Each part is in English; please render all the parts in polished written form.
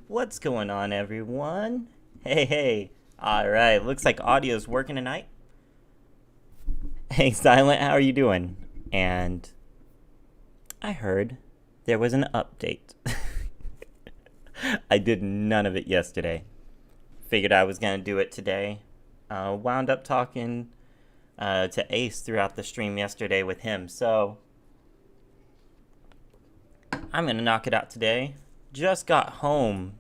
What's going on, everyone? Hey. Alright, looks like audio's working tonight. Hey, Silent, how are you doing? And I heard there was an update. I did none of it yesterday. Figured I was going to do it today. Wound up talking to Ace throughout the stream yesterday with him, so I'm going to knock it out today. Just got home,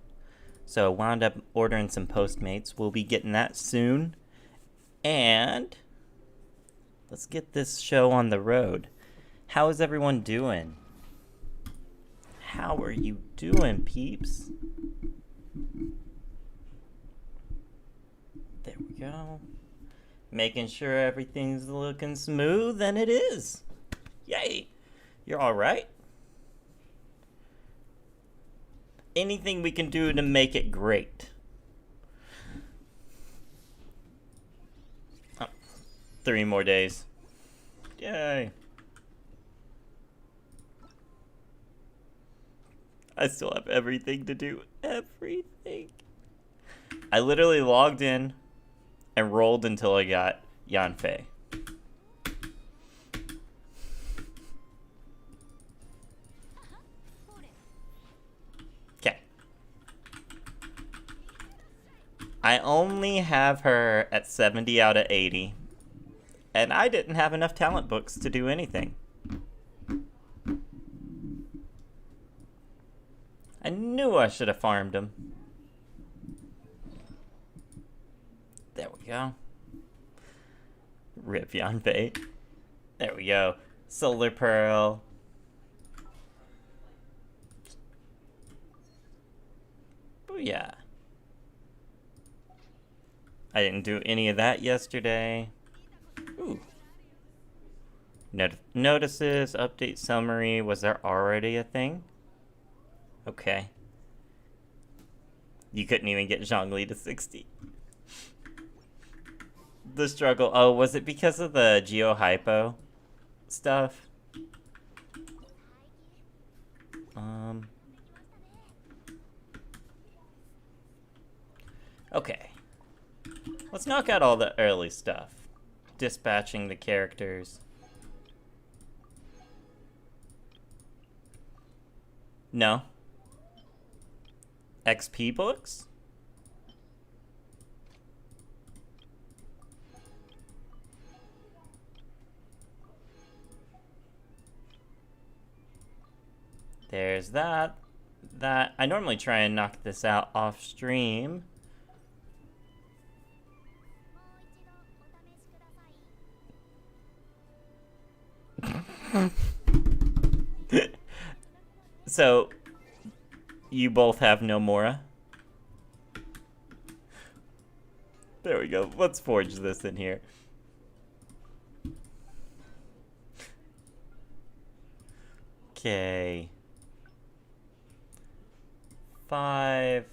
so wound up ordering some Postmates. We'll be getting that soon. And let's get this show on the road. How is everyone doing? How are you doing, peeps? There we go. Making sure everything's looking smooth, and it is. Yay! You're all right? Anything we can do to make it great. Oh, 3 more days. Yay. I still have everything to do. Everything. I literally logged in and rolled until I got Yanfei. Okay. I only have her at 70 out of 80. And I didn't have enough talent books to do anything. I knew I should have farmed him. There we go. Rip Yanfei. There we go. Solar Pearl. Booyah. I didn't do any of that yesterday. Ooh. Notices, update summary. Was there already a thing? Okay. You couldn't even get Zhongli to 60. The struggle. Oh, was it because of the Geo-Hypo stuff? Okay. Let's knock out all the early stuff. Dispatching the characters. No. XP books? There's that. I normally try and knock this out off stream. So, you both have Nomura? There we go. Let's forge this in here. Okay. 5.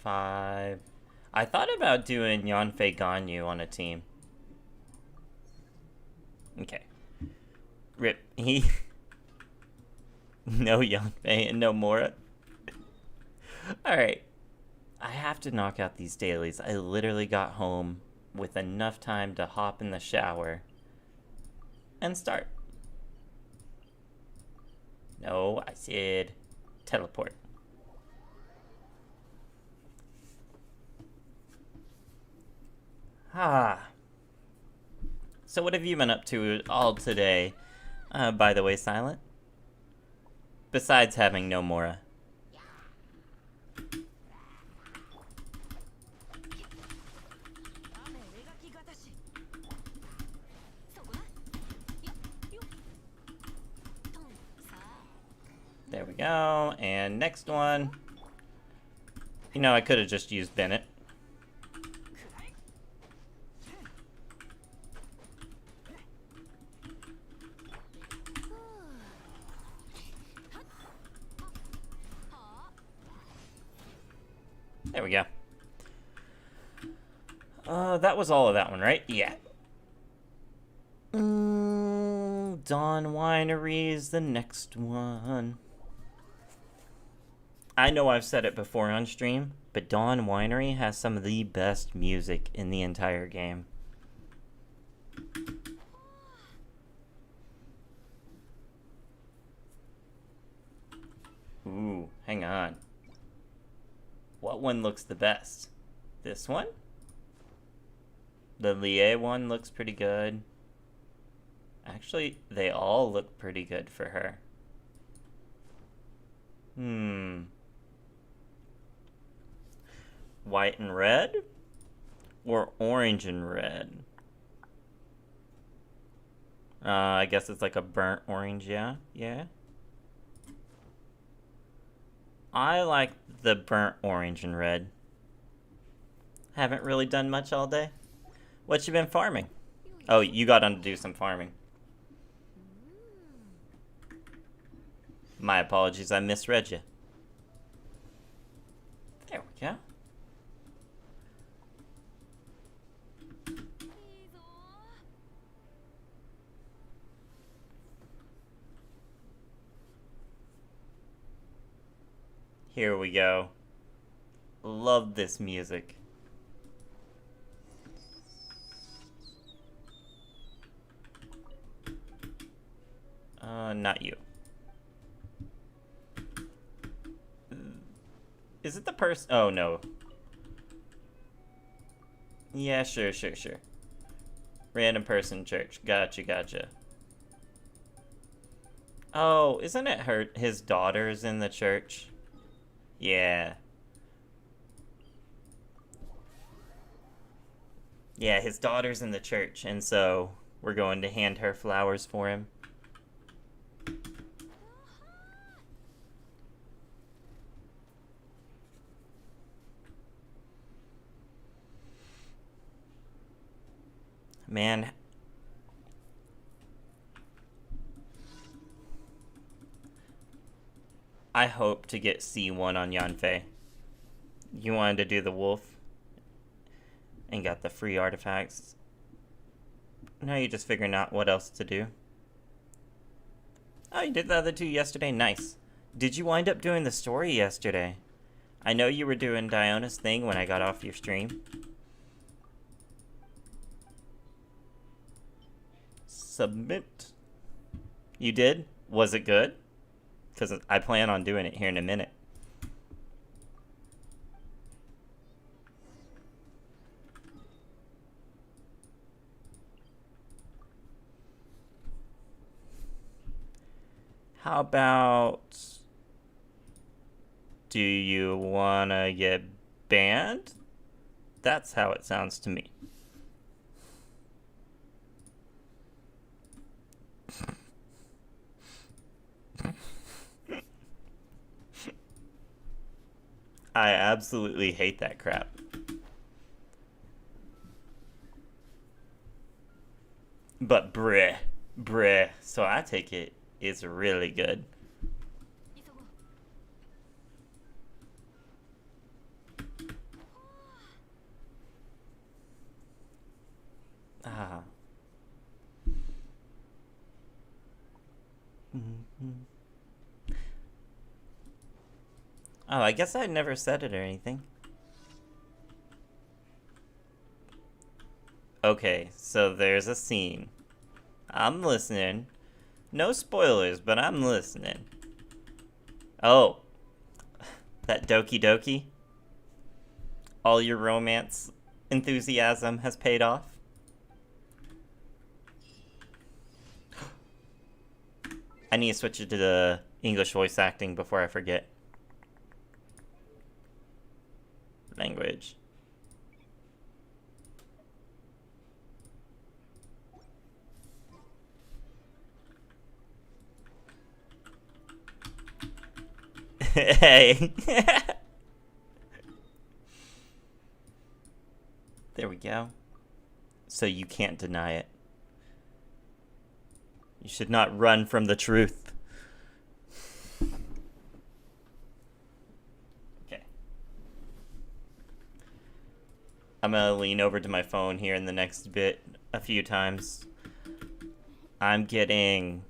I thought about doing Yanfei Ganyu on a team. Okay. Rip. No Yanfei and no Mora. Alright. I have to knock out these dailies. I literally got home with enough time to hop in the shower and start. No, I said teleport. So what have you been up to all today? By the way, Silent? Besides having no Mora. There we go. And next one. You know, I could have just used Bennett. There we go. That was all of that one, right? Yeah. Dawn Winery is the next one. I know I've said it before on stream, but Dawn Winery has some of the best music in the entire game. Ooh, hang on. What one looks the best? This one? The Lie one looks pretty good. Actually, they all look pretty good for her. White and red? Or orange and red? I guess it's like a burnt orange, yeah? Yeah? I like the burnt orange and red. Haven't really done much all day. What you been farming? Oh, you got on to do some farming. My apologies, I misread you. There we go. Here we go. Love this music. Not you. Is it the person? Oh, no. Yeah, sure. Random person church. Gotcha. Oh, isn't it his daughter's in the church? Yeah. Yeah, his daughter's in the church, and so we're going to hand her flowers for him. Man. I hope to get C1 on Yanfei. You wanted to do the wolf and got the free artifacts. Now you're just figuring out what else to do. Oh, you did the other two yesterday? Nice. Did you wind up doing the story yesterday? I know you were doing Diona's thing when I got off your stream. Submit. You did? Was it good? Because I plan on doing it here in a minute. How about... Do you want to get banned? That's how it sounds to me. I absolutely hate that crap. But bruh, so I take it it's really good. Ah. Oh, I guess I never said it or anything. Okay, so there's a scene. I'm listening. No spoilers, but I'm listening. Oh. That Doki Doki? All your romance enthusiasm has paid off? I need to switch it to the English voice acting before I forget. Language. Hey. There we go. So you can't deny it. You should not run from the truth. Okay. I'm gonna lean over to my phone here in the next bit a few times. I'm getting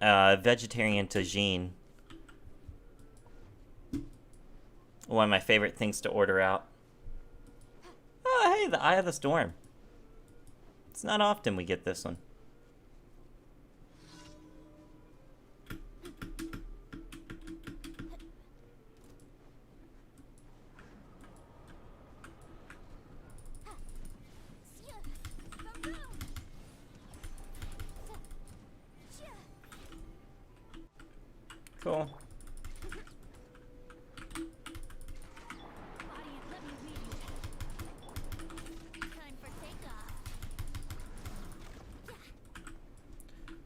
vegetarian tagine. One of my favorite things to order out. Oh, hey, the Eye of the Storm. It's not often we get this one. Cool.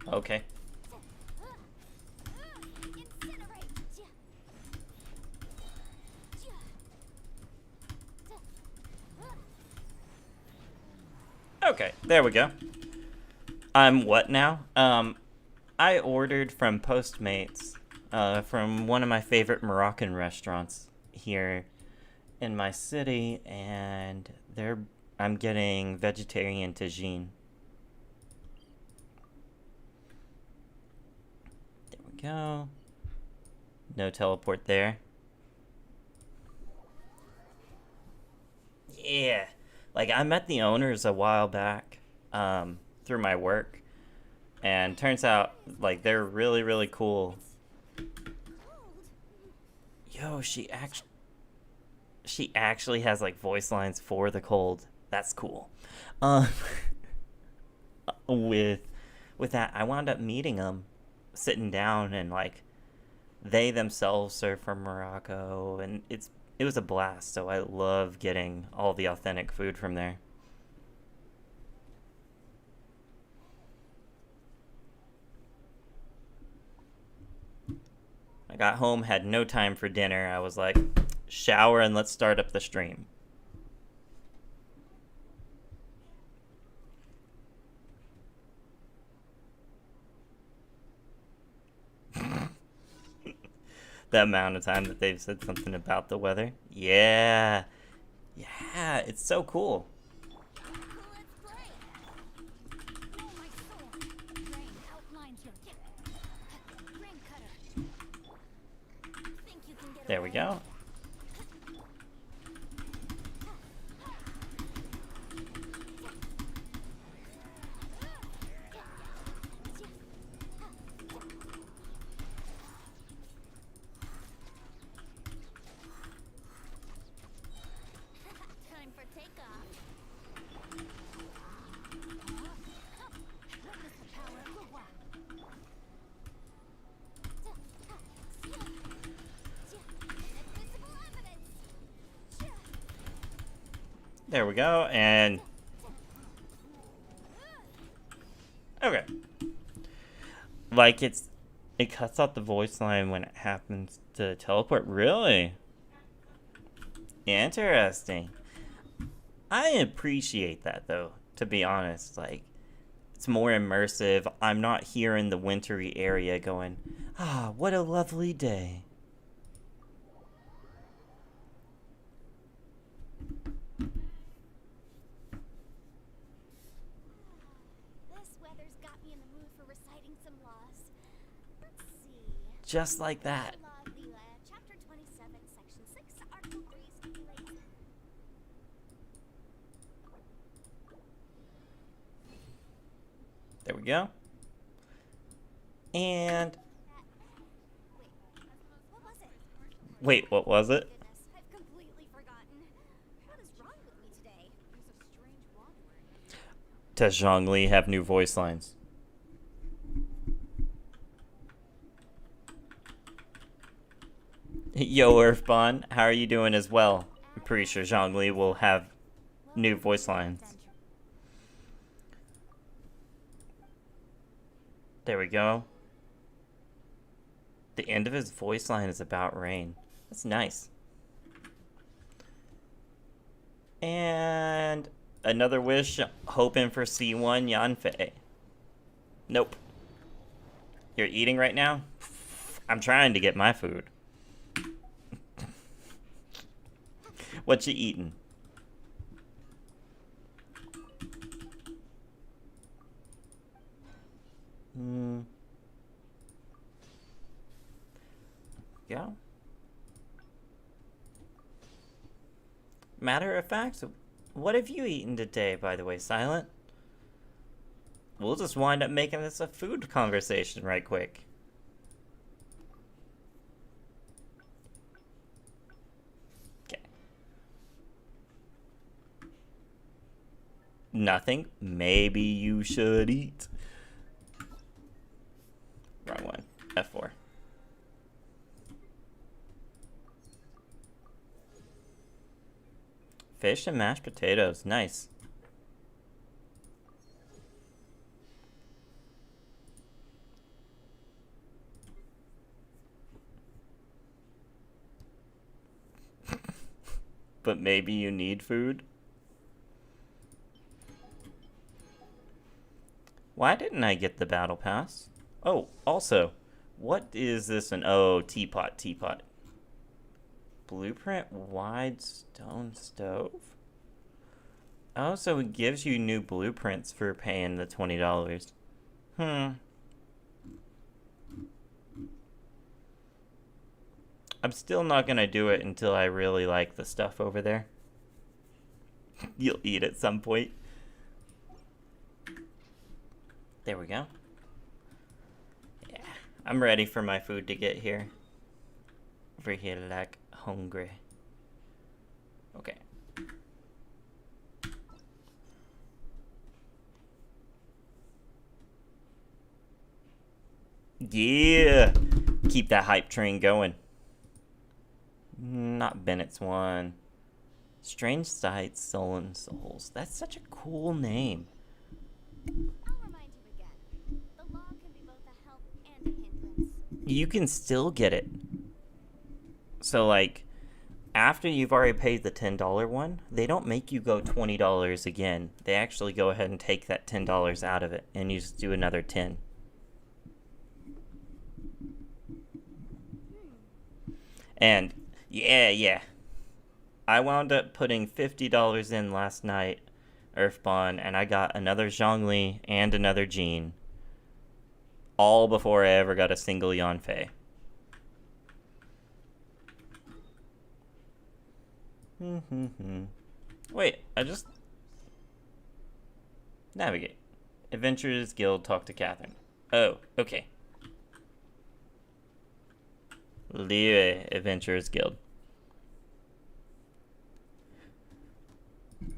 Okay. Okay, there we go. I'm what now? I ordered from Postmates, from one of my favorite Moroccan restaurants here in my city, and I'm getting vegetarian tagine. There we go. No teleport there. Yeah. Like, I met the owners a while back, through my work, and turns out, like, they're really, really cool. Yo, she actually has, like, voice lines for the cold. That's cool. Um, with that, I wound up meeting them, sitting down, and, like, they themselves are from Morocco, and it was a blast. So I love getting all the authentic food from there. I got home, had no time for dinner. I was like, shower and let's start up the stream. The amount of time that they've said something about the weather. Yeah. Yeah, it's so cool. There we go. There we go, and... Okay. Like, it cuts out the voice line when it happens to teleport. Really? Interesting. I appreciate that, though, to be honest. Like, it's more immersive. I'm not here in the wintry area going, ah, what a lovely day. Just like that. There we go. And... Wait, what was it? Does Zhongli have new voice lines? Yo, Earthbond, how are you doing as well? I'm pretty sure Zhongli will have new voice lines. There we go. The end of his voice line is about rain. That's nice. And another wish, hoping for C1 Yanfei. Nope. You're eating right now? I'm trying to get my food. What you eating? Yeah. Matter of fact, what have you eaten today, by the way, Silent? We'll just wind up making this a food conversation right quick. Okay. Nothing. Maybe you should eat. Wrong one. F4. Fish and mashed potatoes. Nice. But maybe you need food? Why didn't I get the battle pass? Oh, also, what is this? Teapot, teapot. Blueprint wide stone stove? Oh, so it gives you new blueprints for paying the $20. I'm still not gonna do it until I really like the stuff over there. You'll eat at some point. There we go. Yeah, I'm ready for my food to get here. Over here like hungry. Okay. Yeah! Keep that hype train going. Not Bennett's one. Strange Sights, Sullen Souls. That's such a cool name. I'll remind you again. The law can be both a help and a hindrance. You can still get it. So, like, after you've already paid the $10 one, they don't make you go $20 again. They actually go ahead and take that $10 out of it, and you just do another 10. And yeah. I wound up putting $50 in last night, Earthbond, and I got another Zhongli and another Jean. All before I ever got a single Yanfei. Wait, I just... Navigate. Adventurers Guild, talk to Catherine. Oh, okay. Leave Adventurers Guild.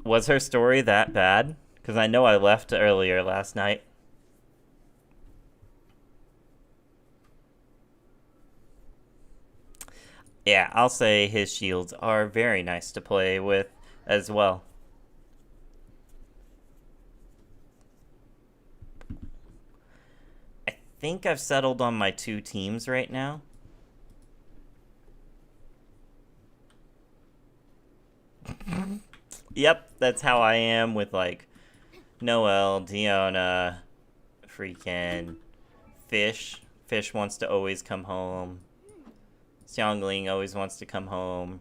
Was her story that bad? Because I know I left earlier last night. Yeah, I'll say his shields are very nice to play with as well. I think I've settled on my 2 teams right now. Yep, that's how I am with, like, Noelle, Diona, freaking Fish. Fish wants to always come home. Xiangling always wants to come home.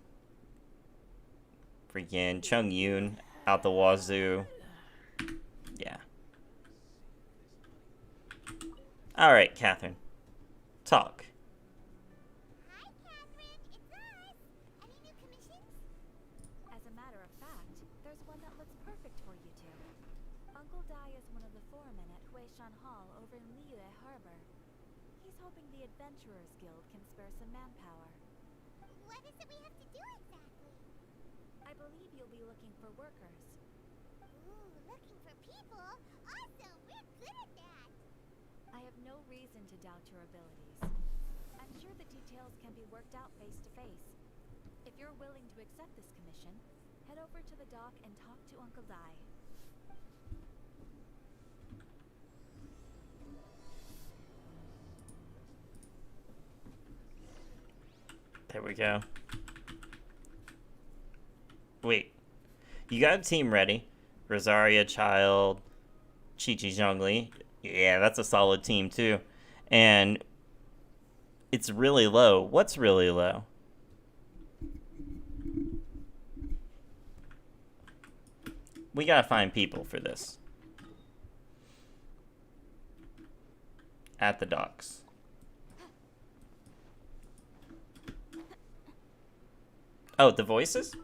Freaking Chung Yun out the wazoo. Yeah. Alright, Catherine. Talk. Hi, Catherine. It's us. Any new commissions? As a matter of fact, there's one that looks perfect for you two. Uncle Dai is one of the foremen at Huishan Hall over in Liyue Harbor. He's hoping the Adventurers Guild can spare some manpower. What is it we have to do exactly? I believe you'll be looking for workers. Ooh, looking for people? Awesome! We're good at that! I have no reason to doubt your abilities. I'm sure the details can be worked out face to face. If you're willing to accept this commission, head over to the dock and talk to Uncle Dai. There we go. Wait. You got a team ready. Rosaria, Child, Chi-Chi, Zhongli. Yeah, that's a solid team, too. And it's really low. What's really low? We gotta find people for this. At the docks. Oh, the voices?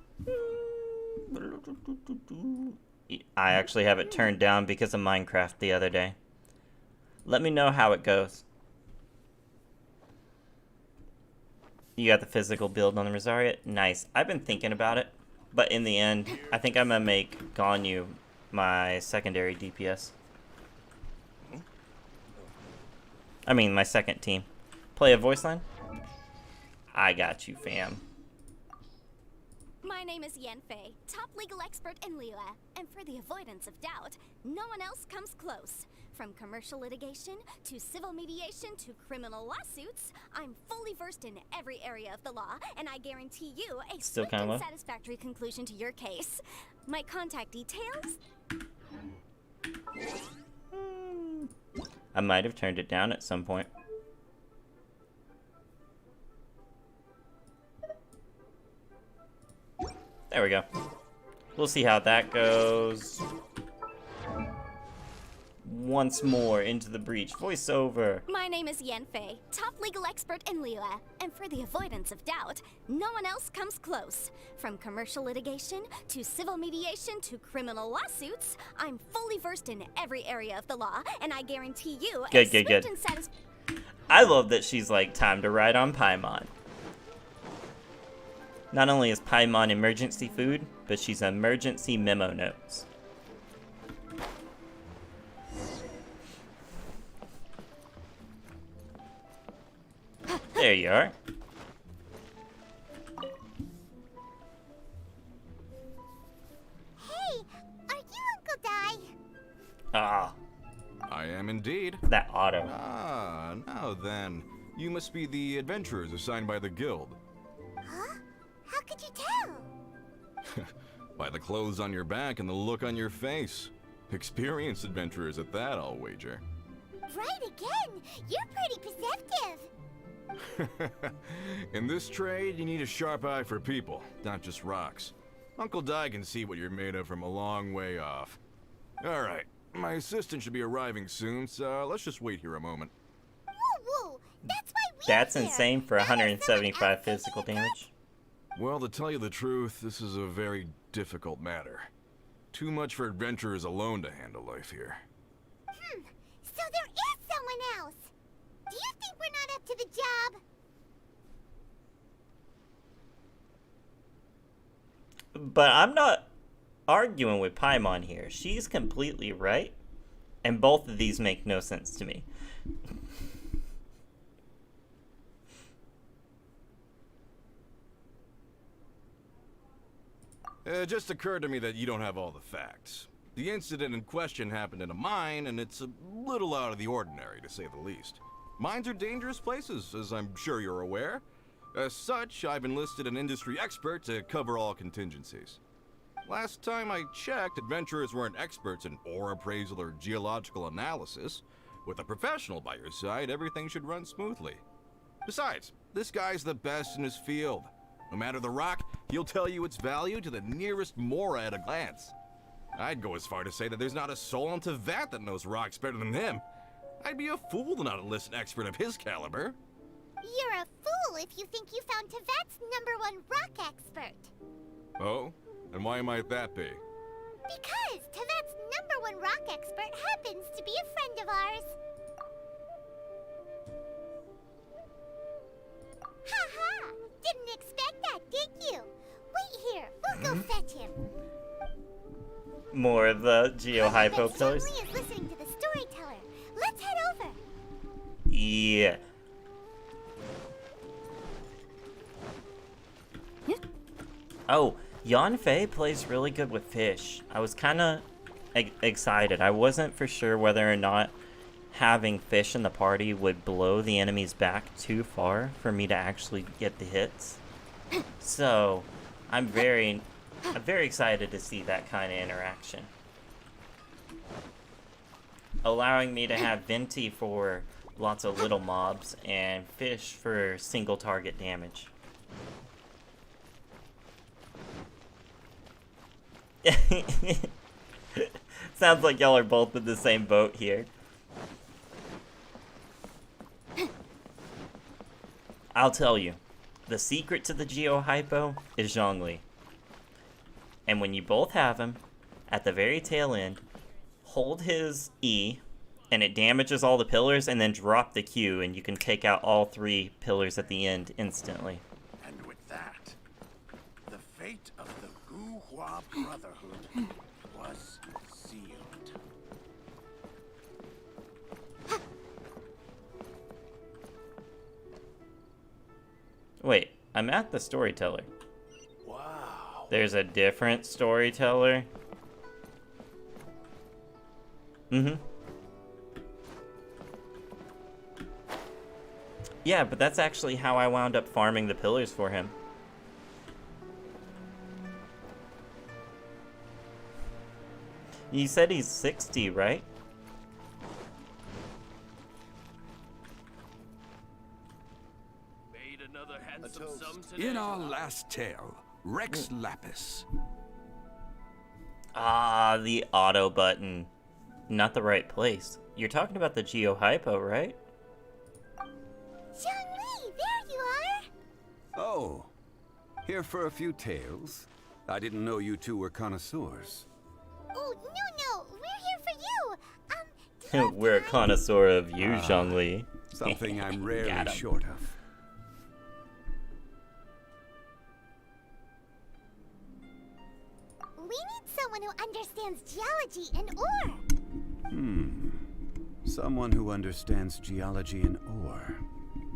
I actually have it turned down because of Minecraft the other day. Let me know how it goes. You got the physical build on the Rosaria? Nice. I've been thinking about it, but in the end, I think I'm gonna make Ganyu my secondary DPS. I mean, my second team. Play a voice line? I got you, fam. My name is Yanfei, top legal expert in Liyue, and for the avoidance of doubt, no one else comes close. From commercial litigation to civil mediation to criminal lawsuits, I'm fully versed in every area of the law, and I guarantee you a Still swift kinda and low? satisfactory conclusion to your case. My contact details? I might have turned it down at some point. There we go. We'll see how that goes. Once more into the breach. Voiceover. My name is Yanfei, top legal expert in Liyue, and for the avoidance of doubt, no one else comes close. From commercial litigation to civil mediation to criminal lawsuits, I'm fully versed in every area of the law, and I guarantee you a Good. swift and satisfactory. I love that she's like, time to ride on Paimon. Not only is Paimon emergency food, but she's emergency memo notes. There you are. Hey, are you Uncle Dai? Ah, I am indeed. that auto. Ah, now then. You must be the adventurers assigned by the guild. Huh? How could you tell? By the clothes on your back and the look on your face. Experienced adventurers at that, I'll wager. Right again! You're pretty perceptive! In this trade, you need a sharp eye for people, not just rocks. Uncle Dai can see what you're made of from a long way off. Alright, my assistant should be arriving soon, so let's just wait here a moment. Woo woo! That's why we're That's here. insane for Now there's someone 175 else taking physical a cut. damage. Well, to tell you the truth, this is a very difficult matter. Too much for adventurers alone to handle life here. So there is someone else! Do you think we're not up to the job? But I'm not arguing with Paimon here. She's completely right. And both of these make no sense to me. It just occurred to me that you don't have all the facts. The incident in question happened in a mine, and it's a little out of the ordinary, to say the least. Mines are dangerous places, as I'm sure you're aware. As such, I've enlisted an industry expert to cover all contingencies. Last time I checked, adventurers weren't experts in ore appraisal or geological analysis. With a professional by your side, everything should run smoothly. Besides, this guy's the best in his field. No matter the rock, he'll tell you its value to the nearest mora at a glance. I'd go as far to say that there's not a soul on Tevat that knows rocks better than him. I'd be a fool to not enlist an expert of his caliber. You're a fool if you think you found Tevat's #1 rock expert. Oh? And why might that be? Because Tevat's #1 rock expert happens to be a friend of ours. Ha! Didn't expect that, did you? Wait here, we'll go fetch him. More of the Geo-Hypo Bet pillars. Stanley is listening to the storyteller. Let's head over. Yeah. Oh, Yanfei plays really good with fish. I was kind of excited. I wasn't for sure whether or not having fish in the party would blow the enemies back too far for me to actually get the hits. So, I'm very excited to see that kind of interaction. Allowing me to have Venti for lots of little mobs and fish for single target damage. Sounds like y'all are both in the same boat here. I'll tell you, the secret to the Geo-Hypo is Zhongli. And when you both have him, at the very tail end, hold his E, and it damages all the pillars, and then drop the Q, and you can take out all 3 pillars at the end instantly. And with that, the fate of the Guhua Brotherhood was sealed. Wait, I'm at the storyteller. Wow. There's a different storyteller? Mm-hmm. Yeah, but that's actually how I wound up farming the pillars for him. You said he's 60, right? Made another handsome sum today. In our last tale, Rex Lapis. Ah, the auto button. Not the right place. You're talking about the Geohypo, right? Zhongli, there you are! Oh, here for a few tales? I didn't know you two were connoisseurs. Oh, no, we're here for you! Do you have We're a time? connoisseur of you, Zhongli. Something I'm rarely Got him. short of. We need someone who understands geology and ore. Someone who understands geology and ore.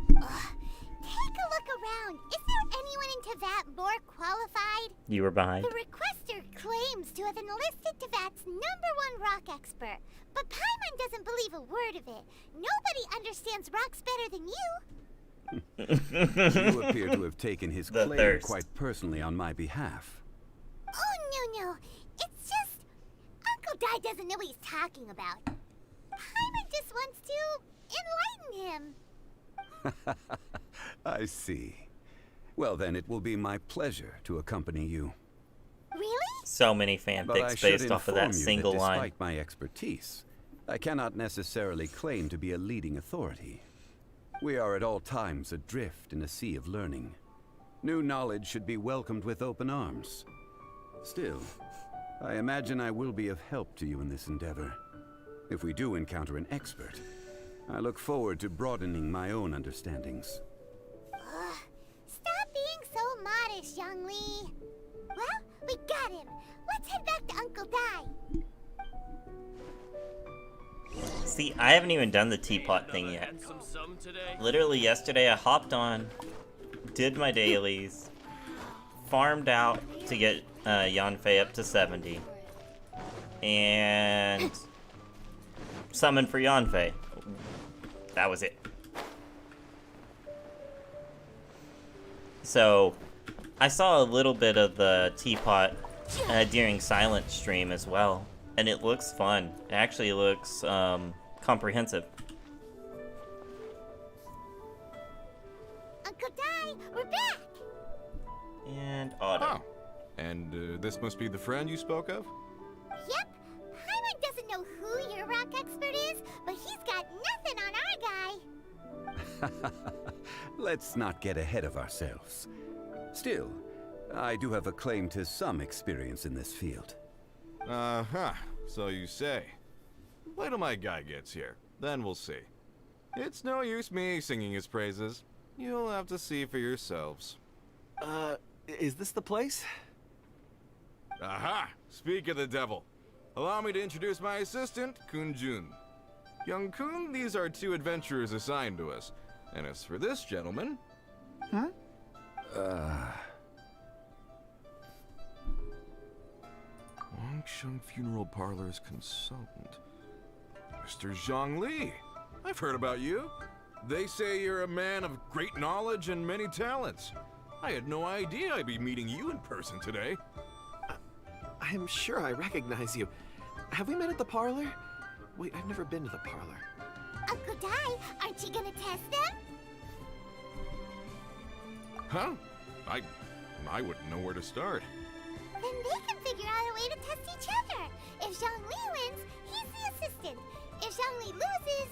Take a look around. Is there anyone in Teyvat more qualified? You were behind. The requester claims to have enlisted Teyvat's #1 rock expert, but Paimon doesn't believe a word of it. Nobody understands rocks better than you. You appear to have taken his The claim thirst. quite personally on my behalf. Oh, no. It's just Uncle Dai doesn't know what he's talking about. Paimon just wants to enlighten him. I see. Well, then it will be my pleasure to accompany you. Really? So many But I fanfics should based off of inform that you single that line. despite my expertise, I cannot necessarily claim to be a leading authority. We are at all times adrift in a sea of learning. New knowledge should be welcomed with open arms. Still, I imagine I will be of help to you in this endeavor. If we do encounter an expert, I look forward to broadening my own understandings. Stop being so modest, Zhongli. Well, we got him. Let's head back to Uncle Dai. See, I haven't even done the teapot thing Another yet. handsome sum today. Literally yesterday I hopped on, did my dailies, farmed out to get Yanfei up to 70, and summoned for Yanfei. That was it. So, I saw a little bit of the teapot during Silent stream as well, and it looks fun. It actually looks comprehensive. Uncle Dai, we're back. And auto. Oh. And this must be the friend you spoke of? Yep. Paimon doesn't know who your rock expert is, but he's got nothing on our guy. Let's not get ahead of ourselves. Still, I do have a claim to some experience in this field. Uh-huh. So you say. Wait till my guy gets here. Then we'll see. It's no use me singing his praises. You'll have to see for yourselves. Is this the place? Aha! Speak of the devil. Allow me to introduce my assistant, Kun Jun. Young Kun, these are 2 adventurers assigned to us. And as for this gentleman... Wangsheng Funeral Parlor's consultant. Mr. Zhang Li. I've heard about you. They say you're a man of great knowledge and many talents. I had no idea I'd be meeting you in person today. I'm sure I recognize you. Have we met at the parlor? Wait, I've never been to the parlor. Uncle Dai, aren't you gonna test them? Huh? I wouldn't know where to start. Then they can figure out a way to test each other. If Zhongli wins, he's the assistant. If Zhongli loses,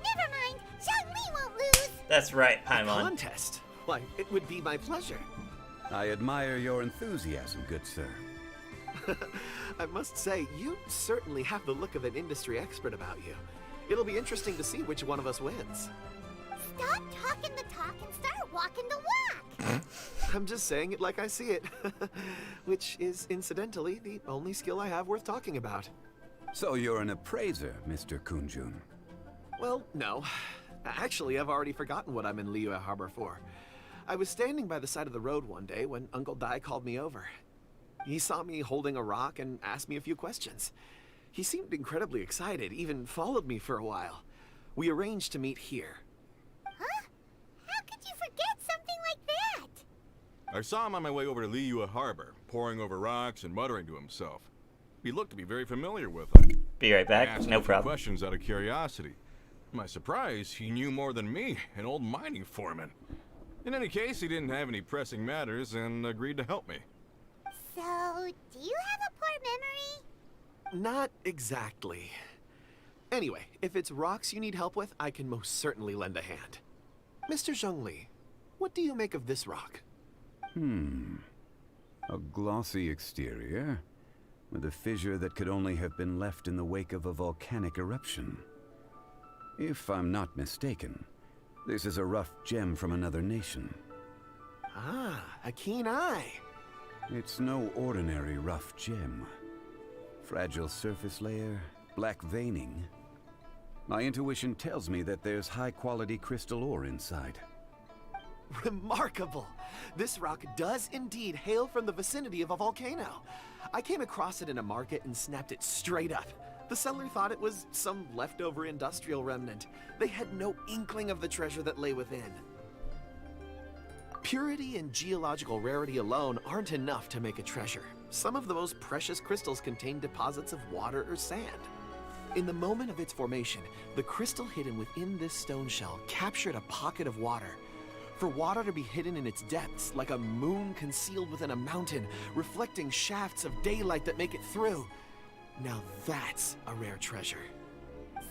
never mind. Zhongli won't lose. That's right, Paimon. Contest? Why, it would be my pleasure. I admire your enthusiasm, good sir. I must say, you certainly have the look of an industry expert about you. It'll be interesting to see which one of us wins. Stop talking the talk and start walking the walk! I'm just saying it like I see it. Which is, incidentally, the only skill I have worth talking about. So you're an appraiser, Mr. Kunjun. Well, no. Actually, I've already forgotten what I'm in Liyue Harbor for. I was standing by the side of the road one day when Uncle Dai called me over. He saw me holding a rock and asked me a few questions. He seemed incredibly excited, even followed me for a while. We arranged to meet here. Huh? How could you forget something like that? I saw him on my way over to Liyue Harbor, poring over rocks and muttering to himself. He looked to be very familiar with them. Be right I back. asked No him a few problem. questions out of curiosity. To my surprise, he knew more than me, an old mining foreman. In any case, he didn't have any pressing matters and agreed to help me. So, do you have a poor memory? Not exactly. Anyway, if it's rocks you need help with, I can most certainly lend a hand. Mr. Zhongli, what do you make of this rock? A glossy exterior, with a fissure that could only have been left in the wake of a volcanic eruption. If I'm not mistaken, this is a rough gem from another nation. Ah, a keen eye. It's no ordinary rough gem. Fragile surface layer, black veining. My intuition tells me that there's high-quality crystal ore inside. Remarkable! This rock does indeed hail from the vicinity of a volcano. I came across it in a market and snapped it straight up. The seller thought it was some leftover industrial remnant. They had no inkling of the treasure that lay within. Purity and geological rarity alone aren't enough to make a treasure. Some of the most precious crystals contain deposits of water or sand. In the moment of its formation, the crystal hidden within this stone shell captured a pocket of water. For water to be hidden in its depths, like a moon concealed within a mountain, reflecting shafts of daylight that make it through. Now that's a rare treasure.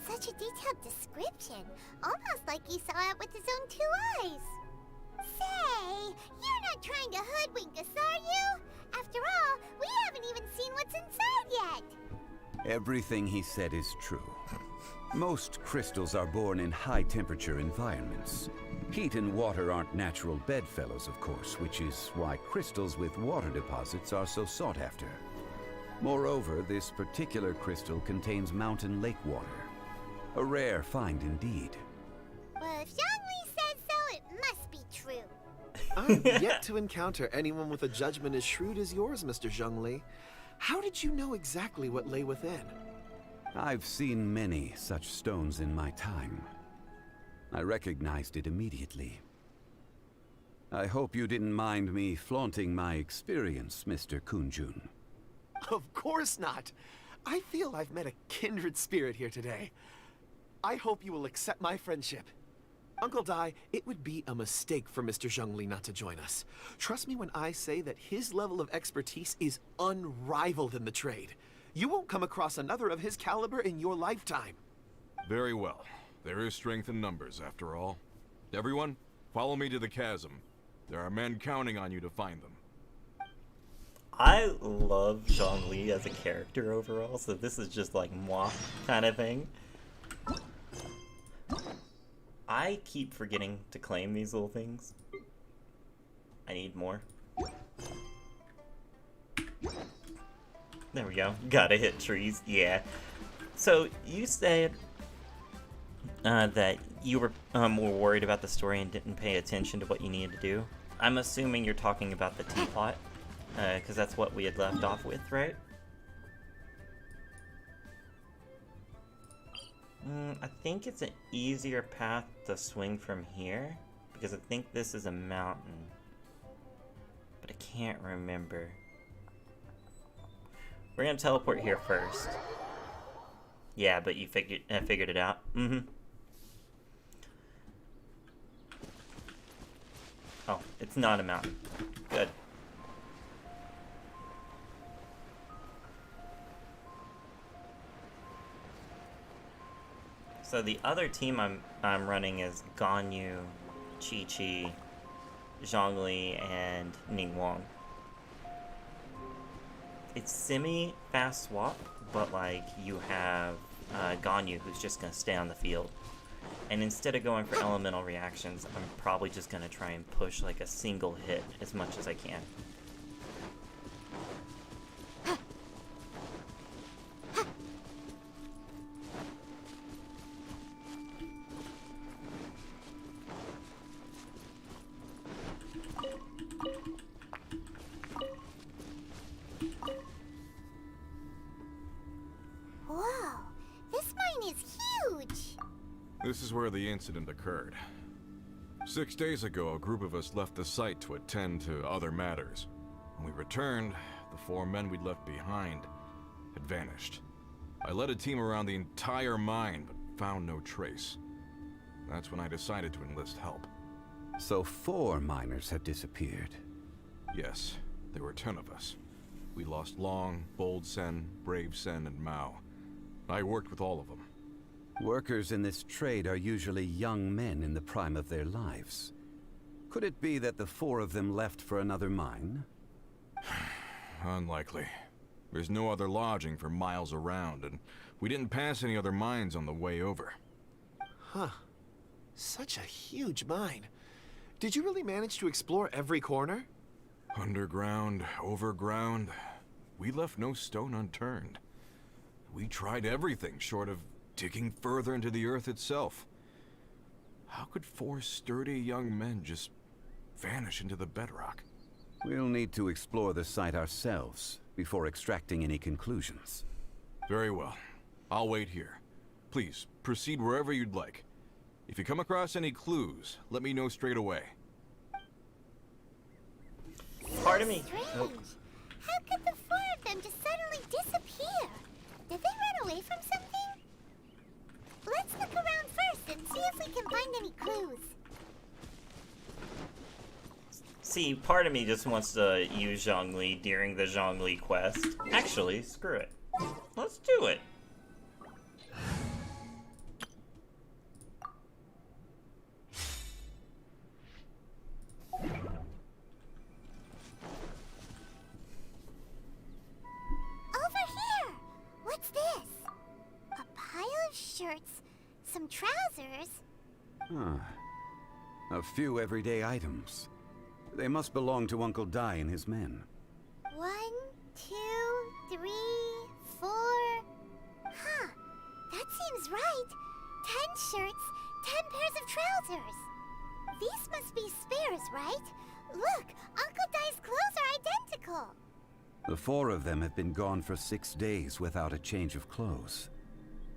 Such a detailed description. Almost like he saw it with his own 2 eyes. Say, you're not trying to hoodwink us, are you? After all, we haven't even seen what's inside yet. Everything he said is true. Most crystals are born in high-temperature environments. Heat and water aren't natural bedfellows, of course, which is why crystals with water deposits are so sought after. Moreover, this particular crystal contains mountain lake water. A rare find indeed. Well, if Zhongli says so, it must be true. I've yet to encounter anyone with a judgment as shrewd as yours, Mr. Zhongli. How did you know exactly what lay within? I've seen many such stones in my time. I recognized it immediately. I hope you didn't mind me flaunting my experience, Mr. Kunjun. Of course not. I feel I've met a kindred spirit here today. I hope you will accept my friendship. Uncle Dai, it would be a mistake for Mr. Zhongli not to join us. Trust me when I say that his level of expertise is unrivaled in the trade. You won't come across another of his caliber in your lifetime. Very well. There is strength in numbers, after all. Everyone, follow me to the chasm. There are men counting on you to find them. I love Zhongli as a character overall, so this is just like moi kind of thing. I keep forgetting to claim these little things. I need more. There we go. Gotta hit trees. Yeah. So you said that you were more worried about the story and didn't pay attention to what you needed to do. I'm assuming you're talking about the teapot, because that's what we had left off with, right? I think it's an easier path to swing from here, because I think this is a mountain. But I can't remember. We're gonna teleport here first. Yeah, but you figured it out. Oh, it's not a mountain. Good. So the other team I'm running is Ganyu, Chi-Chi, Zhongli and Ningguang. It's semi-fast swap, but like you have Ganyu who's just gonna stay on the field. And instead of going for elemental reactions, I'm probably just gonna try and push like a single hit as much as I can. Whoa, this mine is huge. This is where the incident occurred. 6 days ago, a group of us left the site to attend to other matters. When we returned, the 4 men we'd left behind had vanished. I led a team around the entire mine, but found no trace. That's when I decided to enlist help. So 4 miners had disappeared. Yes, there were 10 of us. We lost Long, Bold Sen, Brave Sen, and Mao. I worked with all of them. Workers in this trade are usually young men in the prime of their lives. Could it be that the 4 of them left for another mine? Unlikely. There's no other lodging for miles around, and we didn't pass any other mines on the way over. Huh. Such a huge mine. Did you really manage to explore every corner? Underground, overground, we left no stone unturned. We tried everything short of digging further into the earth itself. How could 4 sturdy young men just vanish into the bedrock? We'll need to explore the site ourselves before extracting any conclusions. Very well. I'll wait here. Please, proceed wherever you'd like. If you come across any clues, let me know straight away. Pardon me. Strange. Oh. How could the 4 of them just suddenly disappear? Did they run away from something? Let's look around first and see if we can find any clues. See, part of me just wants to use Zhongli during the Zhongli quest. Actually, screw it. Let's do it. Over here! What's this? A pile of shirts, some trousers. Huh. A few everyday items. They must belong to Uncle Dai and his men. 1, 2, 3, 4. Huh. That seems right. 10 shirts, 10 pairs of trousers. These must be spares, right? Look, Uncle Dai's clothes are identical. The 4 of them have been gone for 6 days without a change of clothes.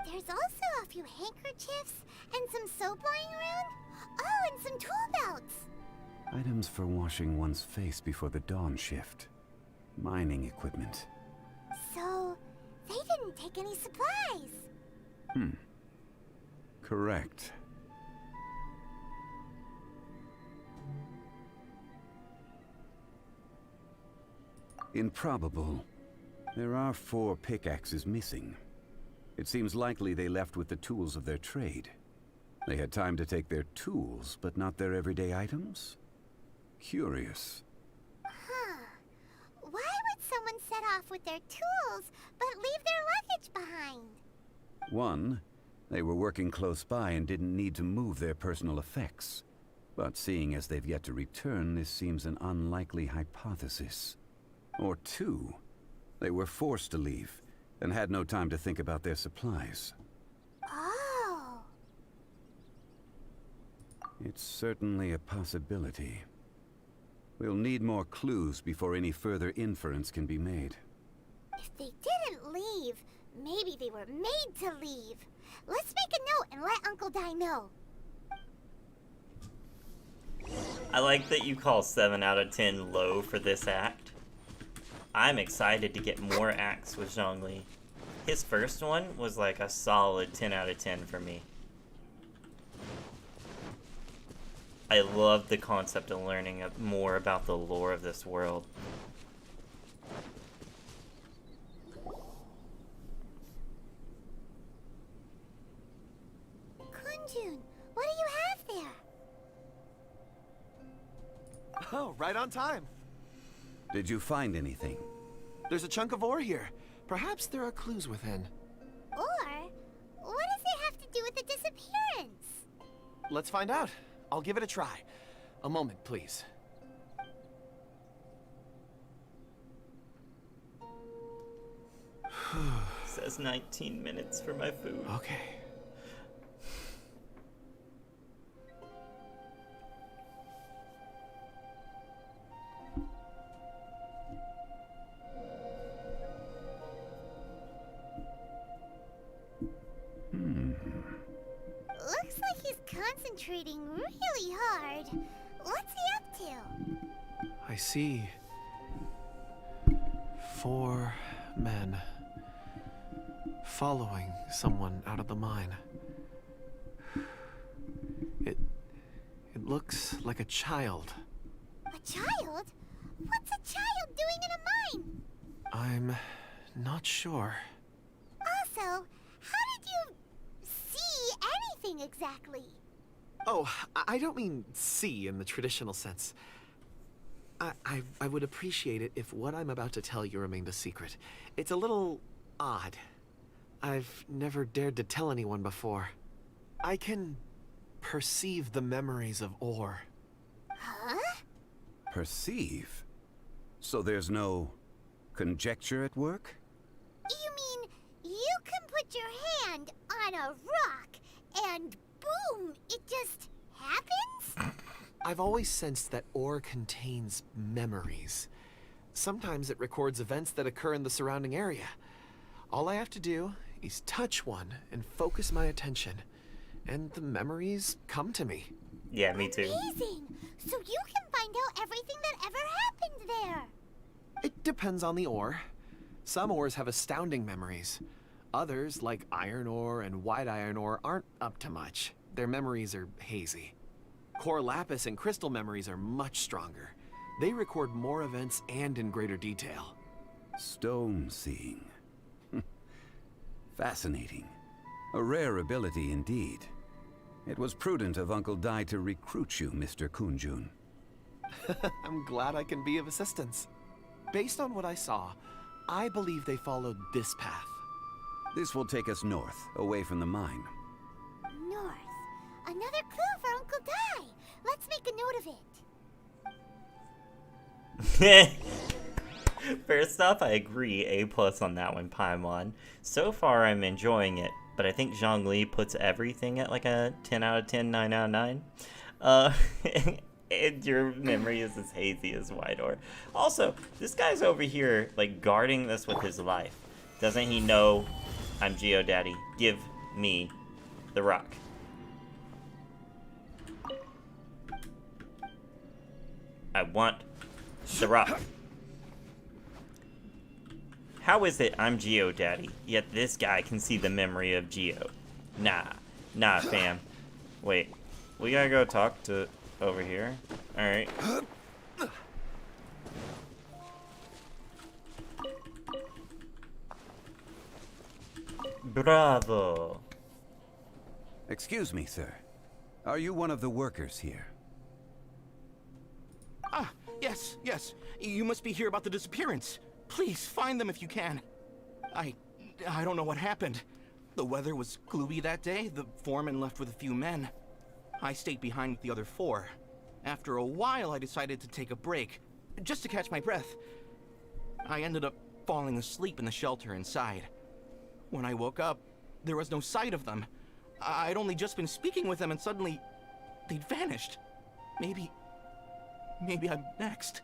There's also a few handkerchiefs and some soap lying around. Oh, and some tool belts. Items for washing one's face before the dawn shift. Mining equipment. So, they didn't take any supplies. Correct. Improbable. There are 4 pickaxes missing. It seems likely they left with the tools of their trade. They had time to take their tools, but not their everyday items? Curious. Huh. Why would someone set off with their tools, but leave their luggage behind? 1, they were working close by and didn't need to move their personal effects. But seeing as they've yet to return, this seems an unlikely hypothesis. Or 2, they were forced to leave and had no time to think about their supplies. Oh. It's certainly a possibility. We'll need more clues before any further inference can be made. If they didn't leave, maybe they were made to leave. Let's make a note and let Uncle Dai know. I like that you call 7 out of 10 low for this act. I'm excited to get more acts with Zhongli. His first one was like a solid 10 out of 10 for me. I love the concept of learning more about the lore of this world. Kunjun, what do you have there? Wow, right on time. Did you find anything? There's a chunk of ore here. Perhaps there are clues within. Or, what does it have to do with the disappearance? Let's find out. I'll give it a try. A moment, please. Says 19 minutes for my food. Okay. Looks like he's concentrating really hard. What's he up to? I see 4 men following someone out of the mine. It looks like a child. A child? What's a child doing in a mine? I'm not sure. Also, how did you see anything exactly? Oh, I don't mean see in the traditional sense. I would appreciate it if what I'm about to tell you remained a secret. It's a little odd. I've never dared to tell anyone before. I can perceive the memories of ore. Huh? Perceive? So there's no conjecture at work? You mean you can put your hand on a rock and boom, it just happens? I've always sensed that ore contains memories. Sometimes it records events that occur in the surrounding area. All I have to do is touch one and focus my attention, and the memories come to me. Yeah, me too. Amazing! So you can find out everything that ever happened there. It depends on the ore. Some ores have astounding memories. Others, like iron ore and white iron ore, aren't up to much. Their memories are hazy. Core lapis and crystal memories are much stronger. They record more events and in greater detail. Stone seeing. Fascinating. A rare ability indeed. It was prudent of Uncle Dai to recruit you, Mr. Kunjun. I'm glad I can be of assistance. Based on what I saw, I believe they followed this path. This will take us north, away from the mine. North. Another clue for Uncle Dai. Let's make a note of it. First off, I agree. A+ on that one, Paimon. So far, I'm enjoying it, but I think Zhongli puts everything at like a 10 out of 10, 9 out of 9. And your memory is as hazy as white ore. Also, this guy's over here, like, guarding this with his life. Doesn't he know I'm Geodaddy? Give me the rock. I want the rock. How is it I'm Geodaddy, yet this guy can see the memory of Geo? Nah, fam. Wait, we gotta go talk to over here. Alright. Bravo. Excuse me, sir. Are you one of the workers here? Ah, yes. You must be here about the disappearance. Please, find them if you can. I don't know what happened. The weather was gloomy that day. The foreman left with a few men. I stayed behind with the other 4. After a while, I decided to take a break, just to catch my breath. I ended up falling asleep in the shelter inside. When I woke up, there was no sight of them. I'd only just been speaking with them and suddenly, they'd vanished. Maybe I'm next.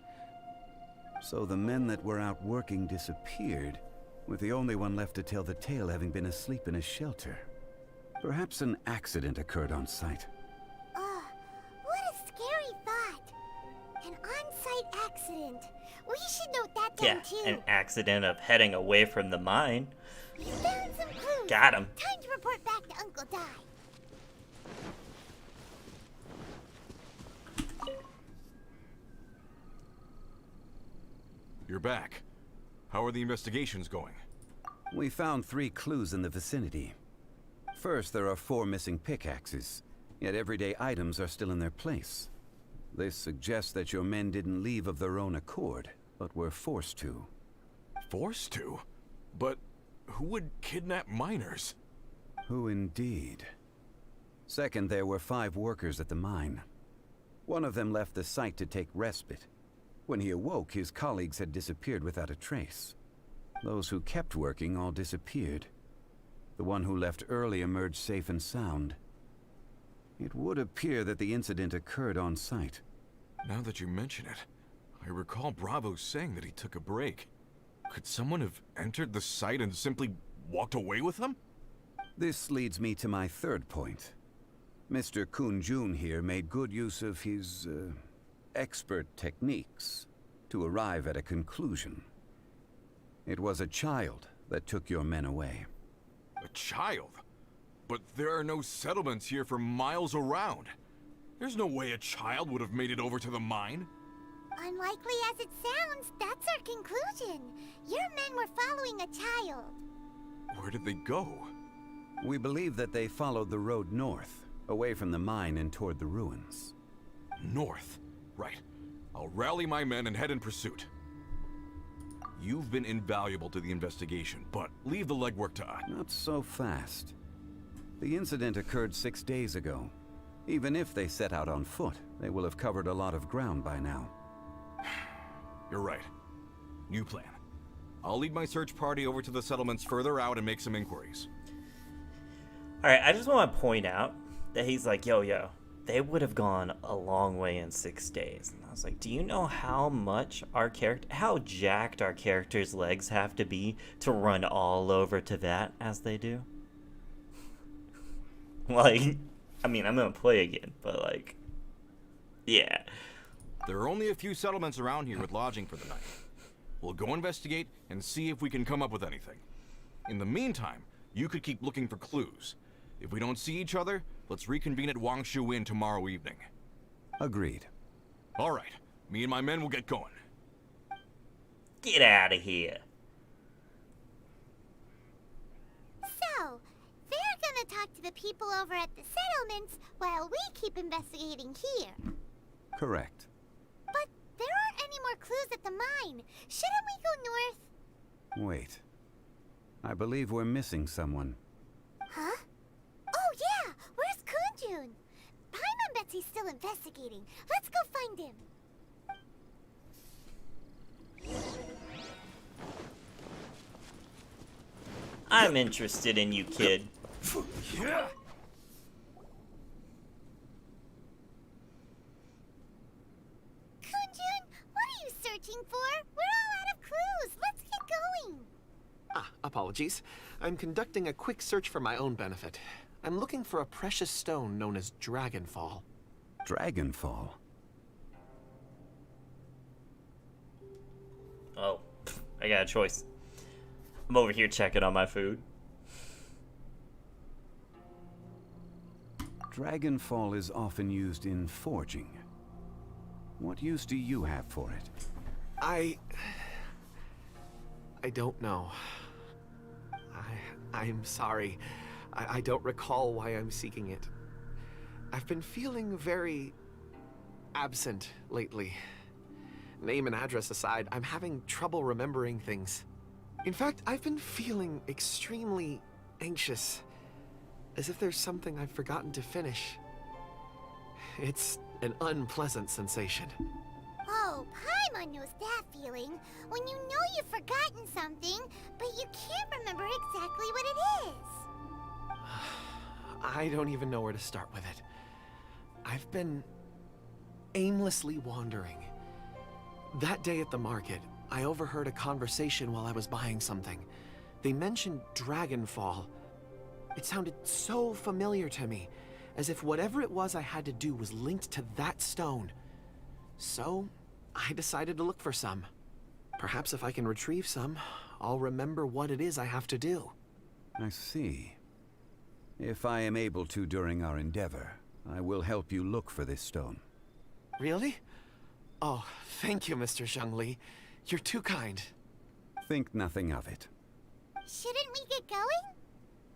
So the men that were out working disappeared, with the only one left to tell the tale having been asleep in a shelter. Perhaps an accident occurred on site. What a scary thought. An on-site accident. We should note that down too. An accident of heading away from the mine. We found some clues. Got him. Time to report back to Uncle Dai. You're back. How are the investigations going? We found 3 clues in the vicinity. First, there are 4 missing pickaxes, yet everyday items are still in their place. This suggests that your men didn't leave of their own accord, but were forced to. Forced to? But who would kidnap miners? Who indeed? Second, there were 5 workers at the mine. One of them left the site to take respite. When he awoke, his colleagues had disappeared without a trace. Those who kept working all disappeared. The one who left early emerged safe and sound. It would appear that the incident occurred on site. Now that you mention it, I recall Bravo saying that he took a break. Could someone have entered the site and simply walked away with him? This leads me to my third point. Mr. Kun-jun here made good use of his, expert techniques to arrive at a conclusion. It was a child that took your men away. A child? But there are no settlements here for miles around. There's no way a child would have made it over to the mine. Unlikely as it sounds, that's our conclusion. Your men were following a child. Where did they go? We believe that they followed the road north, away from the mine and toward the ruins. North. Right. I'll rally my men and head in pursuit. You've been invaluable to the investigation, but leave the legwork to us. Not so fast. The incident occurred 6 days ago. Even if they set out on foot, they will have covered a lot of ground by now. You're right. New plan. I'll lead my search party over to the settlements further out and make some inquiries. Alright, I just want to point out that he's like, yo, they would have gone a long way in 6 days. And I was like, do you know how jacked our characters' legs have to be to run all over to that as they do? Like, I mean, I'm gonna play again, but like, yeah. There are only a few settlements around here with lodging for the night. We'll go investigate and see if we can come up with anything. In the meantime, you could keep looking for clues. If we don't see each other, let's reconvene at Wangshu Inn tomorrow evening. Agreed. All right. Me and my men will get going. Get out of here. So, they're gonna talk to the people over at the settlements while we keep investigating here. Correct. But there aren't any more clues at the mine. Shouldn't we go north? Wait. I believe we're missing someone. Huh? Oh yeah! Where's Kunjun? Paimon bets he's still investigating. Let's go find him. I'm interested in you, kid. Yeah. Kunjun, what are you searching for? We're all out of clues. Let's get going. Apologies. I'm conducting a quick search for my own benefit. I'm looking for a precious stone known as Dragonfall. Dragonfall? Oh, I got a choice. I'm over here checking on my food. Dragonfall is often used in forging. What use do you have for it? I don't know. I'm sorry. I don't recall why I'm seeking it. I've been feeling very absent lately. Name and address aside, I'm having trouble remembering things. In fact, I've been feeling extremely anxious, as if there's something I've forgotten to finish. It's an unpleasant sensation. Oh, Paimon knows that feeling. When you know you've forgotten something, but you can't remember exactly what it is. I don't even know where to start with it. I've been aimlessly wandering. That day at the market, I overheard a conversation while I was buying something. They mentioned Dragonfall. It sounded so familiar to me, as if whatever it was I had to do was linked to that stone. So, I decided to look for some. Perhaps if I can retrieve some, I'll remember what it is I have to do. I see. If I am able to during our endeavor, I will help you look for this stone. Really? Oh, thank you, Mr. Zhongli. You're too kind. Think nothing of it. Shouldn't we get going?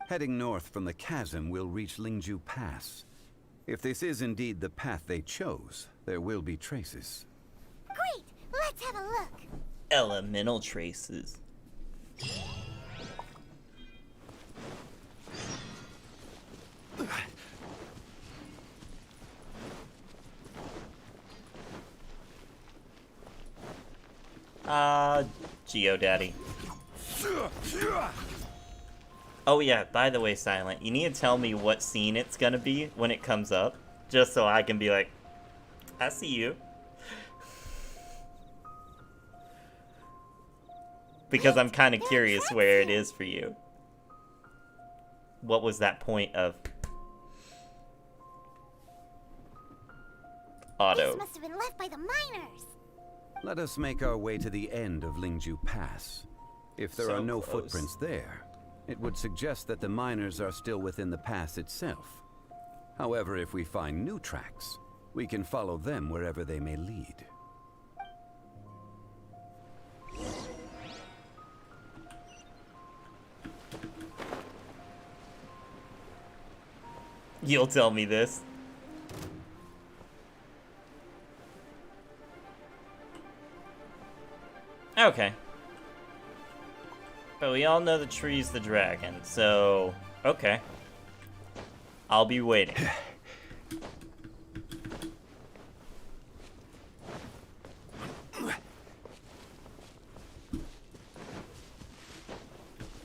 Heading north from the chasm, we'll reach Lingju Pass. If this is indeed the path they chose, there will be traces. Great! Let's have a look. Elemental traces. Geodaddy. Oh yeah, by the way, Silent, you need to tell me what scene it's gonna be when it comes up, just so I can be like, I see you. Because I'm kind of curious where it is for you. What was that point of auto? These must have been left by the miners. Let us make our way to the end of Lingju Pass. If there So are no close. footprints there, it would suggest that the miners are still within the pass itself. However, if we find new tracks, we can follow them wherever they may lead. You'll tell me this. Okay. But we all know the tree's the dragon, so... Okay. I'll be waiting.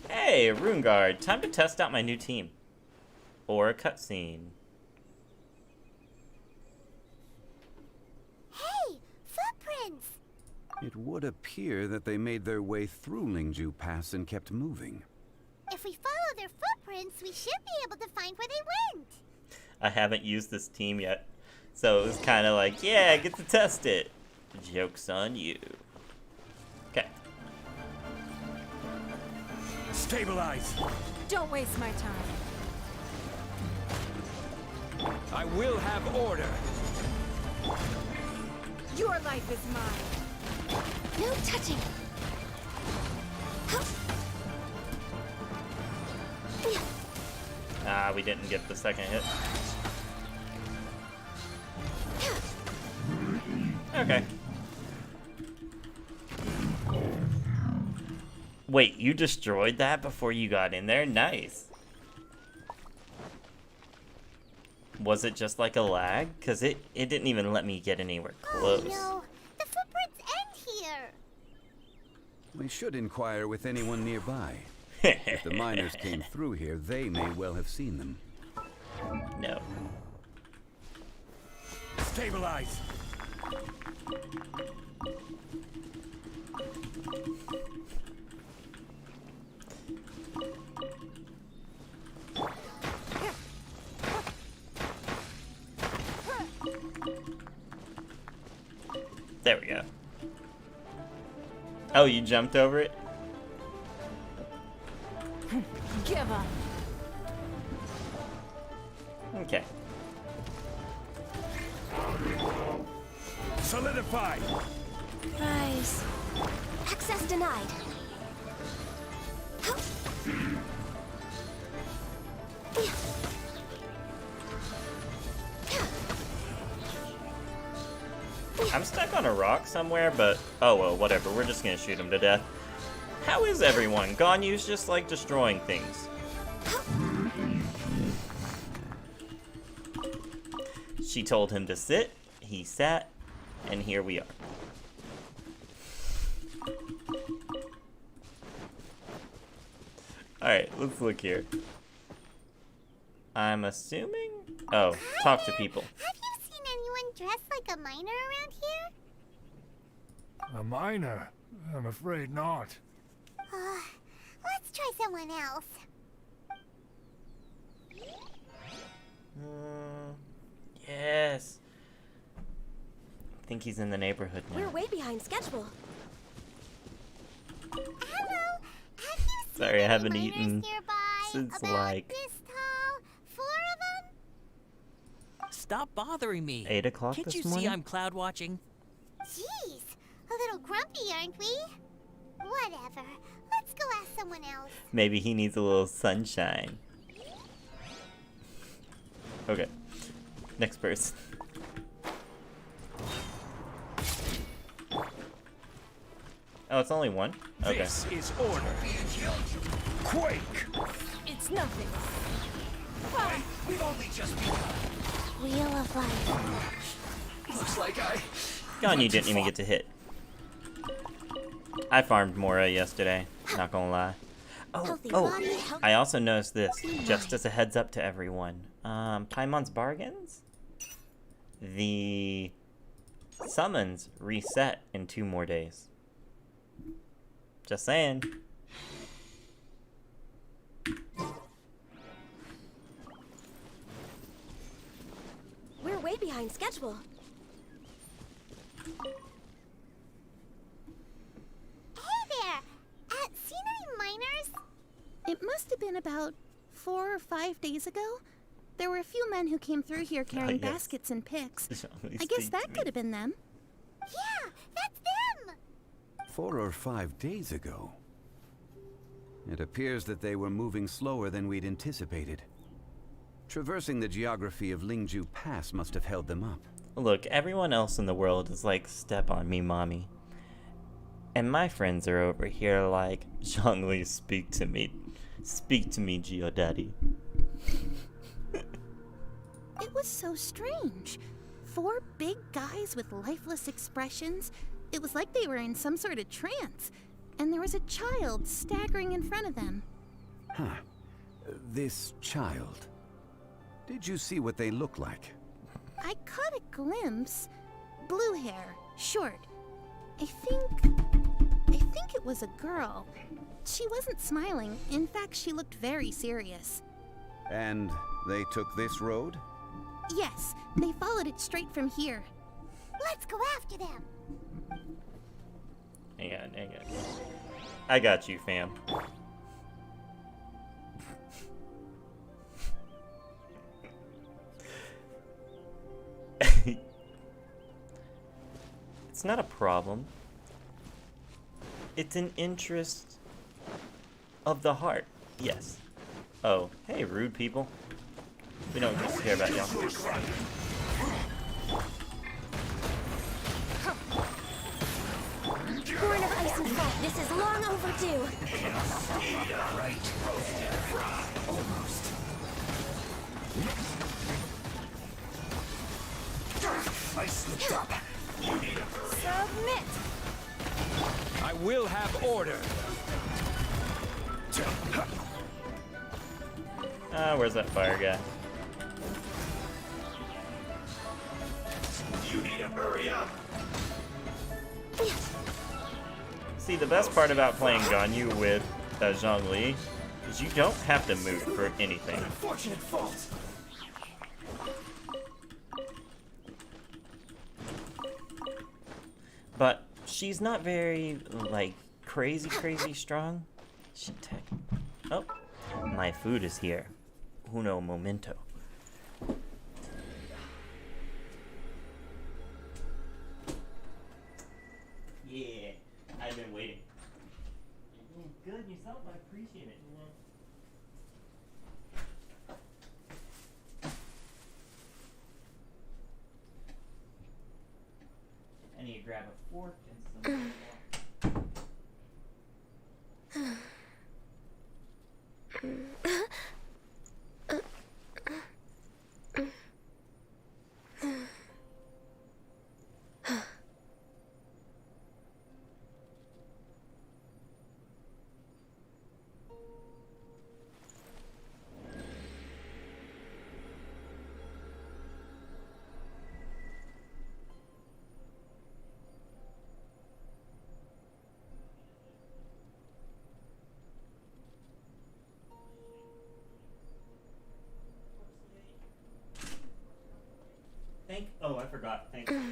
Hey, Rune Guard. Time to test out my new team. Or a cutscene. Hey! Footprints! It would appear that they made their way through Lingju Pass and kept moving. If we follow their footprints, we should be able to find where they went. I haven't used this team yet, so it was kind of like, yeah, I get to test it. Joke's on you. Okay. Stabilize! Don't waste my time. I will have order! Your life is mine. No touching. Ah, we didn't get the second hit. Okay. Wait, you destroyed that before you got in there? Nice. Was it just like a lag? Because it didn't even let me get anywhere close. Oh no! The footprints end here! We should inquire with anyone nearby. If the miners came through here, they may well have seen them. No. Stabilize! There we go. Oh, you jumped over it? Give up. Okay. Solidify! Rise. Access denied. I'm stuck on a rock somewhere, but oh well, whatever. We're just gonna shoot him to death. How is everyone? Ganyu's just like destroying things. She told him to sit, he sat, and here we are. Alright, let's look here. I'm assuming... Oh, talk to people. Have you seen anyone dressed like a miner around here? A miner? I'm afraid not. Let's try someone else. Yes. I think he's in the neighborhood now. We're way behind schedule. Hello. Have you seen Sorry, I any haven't miners eaten nearby? since, About like, this tall? 4 of them? Stop bothering me. 8 o'clock Can't this you morning? see I'm cloud watching? Jeez, a little grumpy, aren't we? Whatever. Let's go ask someone else. Maybe he needs a little sunshine. Okay. Next person. Oh, it's only one? Okay. This is order. Quake! It's nothing. We've only just begun. Wheel of Life. Looks like God, you didn't even get to hit. I farmed Mora yesterday, not gonna lie. Healthy Oh, body, healthy I also noticed this, just as a heads up to everyone. Paimon's Bargains? The summons reset in 2 more days. Just saying. We're way behind schedule. Hey there! Seen any miners? It must have been about 4 or 5 days ago. There were a few men who came through here carrying yes. baskets and picks. Please I guess speak that to me. could have been them. Yeah, that's them! 4 or 5 days ago. It appears that they were moving slower than we'd anticipated. Traversing the geography of Lingju Pass must have held them up. Look, everyone else in the world is like, step on me, mommy. And my friends are over here like, Zhongli, speak to me. Speak to me, Geodaddy. It was so strange. 4 big guys with lifeless expressions. It was like they were in some sort of trance. And there was a child staggering in front of them. Huh. This child. Did you see what they look like? I caught a glimpse. Blue hair, short. I think it was a girl. She wasn't smiling. In fact, she looked very serious. And they took this road? Yes, they followed it straight from here. Let's go after them! Hang on. I got you, fam. It's not a problem. It's an interest of the heart. Yes. Oh, hey, rude people. We don't just care about y'all. Born of ice and salt, this is long overdue. I slipped up. Submit! I will have order. Where's that fire guy? You need to hurry up. See, the best part about playing Ganyu with Zhongli is you don't have to move for anything. Unfortunate fault. But she's not very, like, crazy strong. She tech. Oh, my food is here. Uno momento. Yeah, I've been waiting. You're doing good yourself. I appreciate it. I need to grab a fork and some. Oh, I forgot. Thank you. No,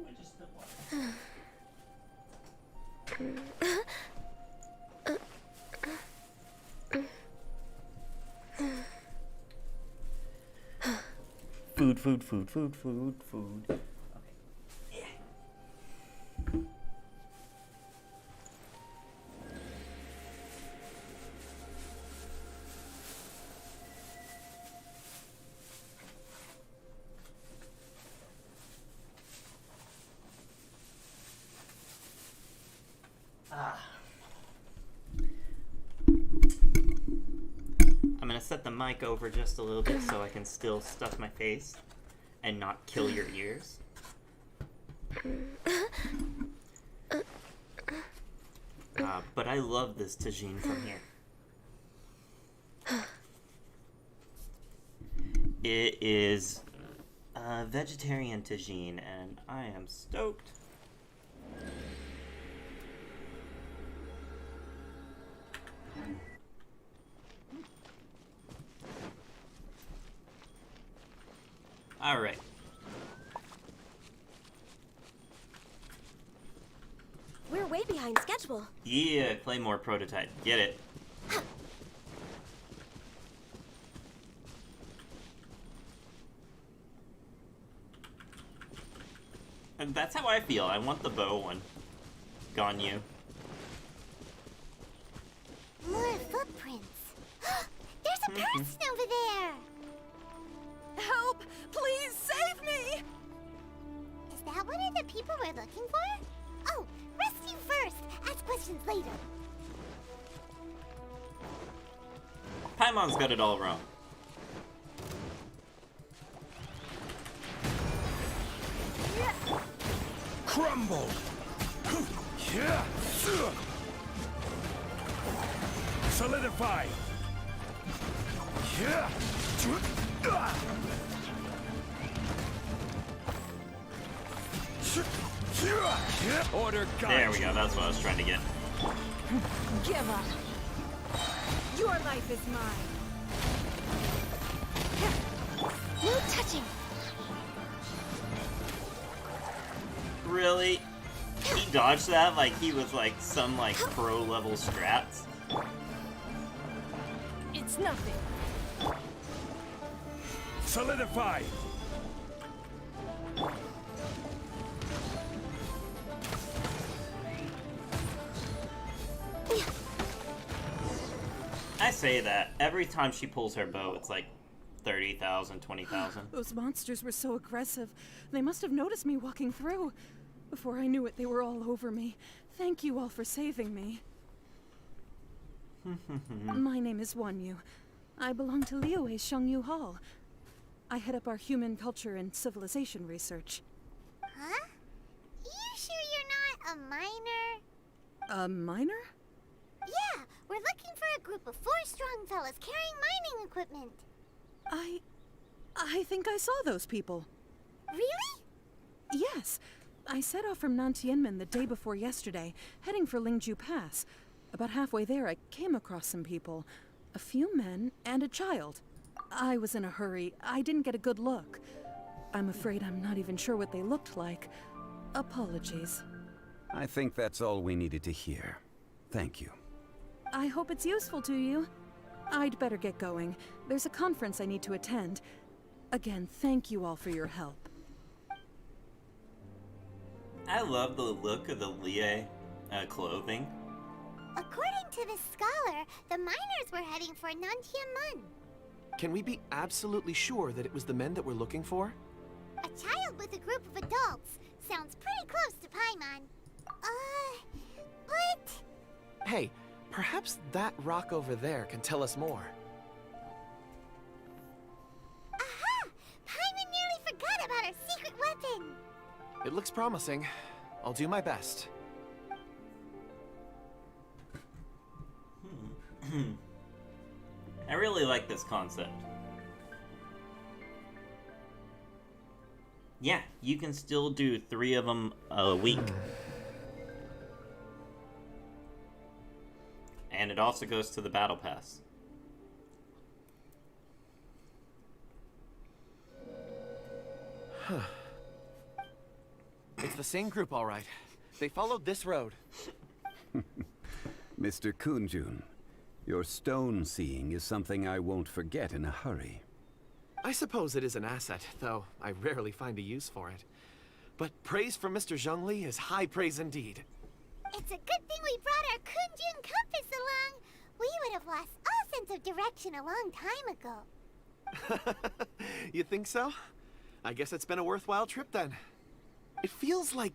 I just spilled water. Food. Okay. Yeah. I'm gonna set the mic over just a little bit so I can still stuff my face and not kill your ears. But I love this tagine from here. It is a vegetarian tagine, and I am stoked. All right. We're way behind schedule. Yeah, Claymore prototype. Get it. And that's how I feel. I want the bow one. Ganyu. More footprints. There's a person over there. Help! Please save me! Is that one of the people we're looking for? Oh, rescue first. Ask questions later. Paimon's got it all wrong. Crumble! Solidify! Order guide. There we go. That's what I was trying to get. Give up. Your life is mine. No touching. Really? He dodged that like he was like some like pro level strats. It's nothing. Solidify! I say that every time she pulls her bow, it's like 30,000, 20,000. Those monsters were so aggressive. They must have noticed me walking through. Before I knew it, they were all over me. Thank you all for saving me. My name is Wanyu. I belong to Liyue's Shangyu Hall. I head up our human culture and civilization research. Huh? You sure you're not a miner? A miner? Yeah, we're looking for a group of 4 strong fellas carrying mining equipment. I think I saw those people. Really? Yes. I set off from Nantianmen the day before yesterday, heading for Lingju Pass. About halfway there, I came across some people. A few men and a child. I was in a hurry. I didn't get a good look. I'm afraid I'm not even sure what they looked like. Apologies. I think that's all we needed to hear. Thank you. I hope it's useful to you. I'd better get going. There's a conference I need to attend. Again, thank you all for your help. I love the look of the Lie clothing. According to this scholar, the miners were heading for Nantianmen. Can we be absolutely sure that it was the men that we're looking for? A child with a group of adults. Sounds pretty close to Paimon. But... Hey, perhaps that rock over there can tell us more. Aha! Paimon nearly forgot about our secret weapon! It looks promising. I'll do my best. I really like this concept. Yeah, you can still do 3 of them a week. And it also goes to the battle pass. It's the same group, all right. They followed this road. Mr. Kunjun, your stone seeing is something I won't forget in a hurry. I suppose it is an asset, though I rarely find a use for it. But praise from Mr. Zhongli is high praise indeed. It's a good thing we brought our Kunjun compass along. We would have lost all sense of direction a long time ago. You think so? I guess it's been a worthwhile trip then. It feels like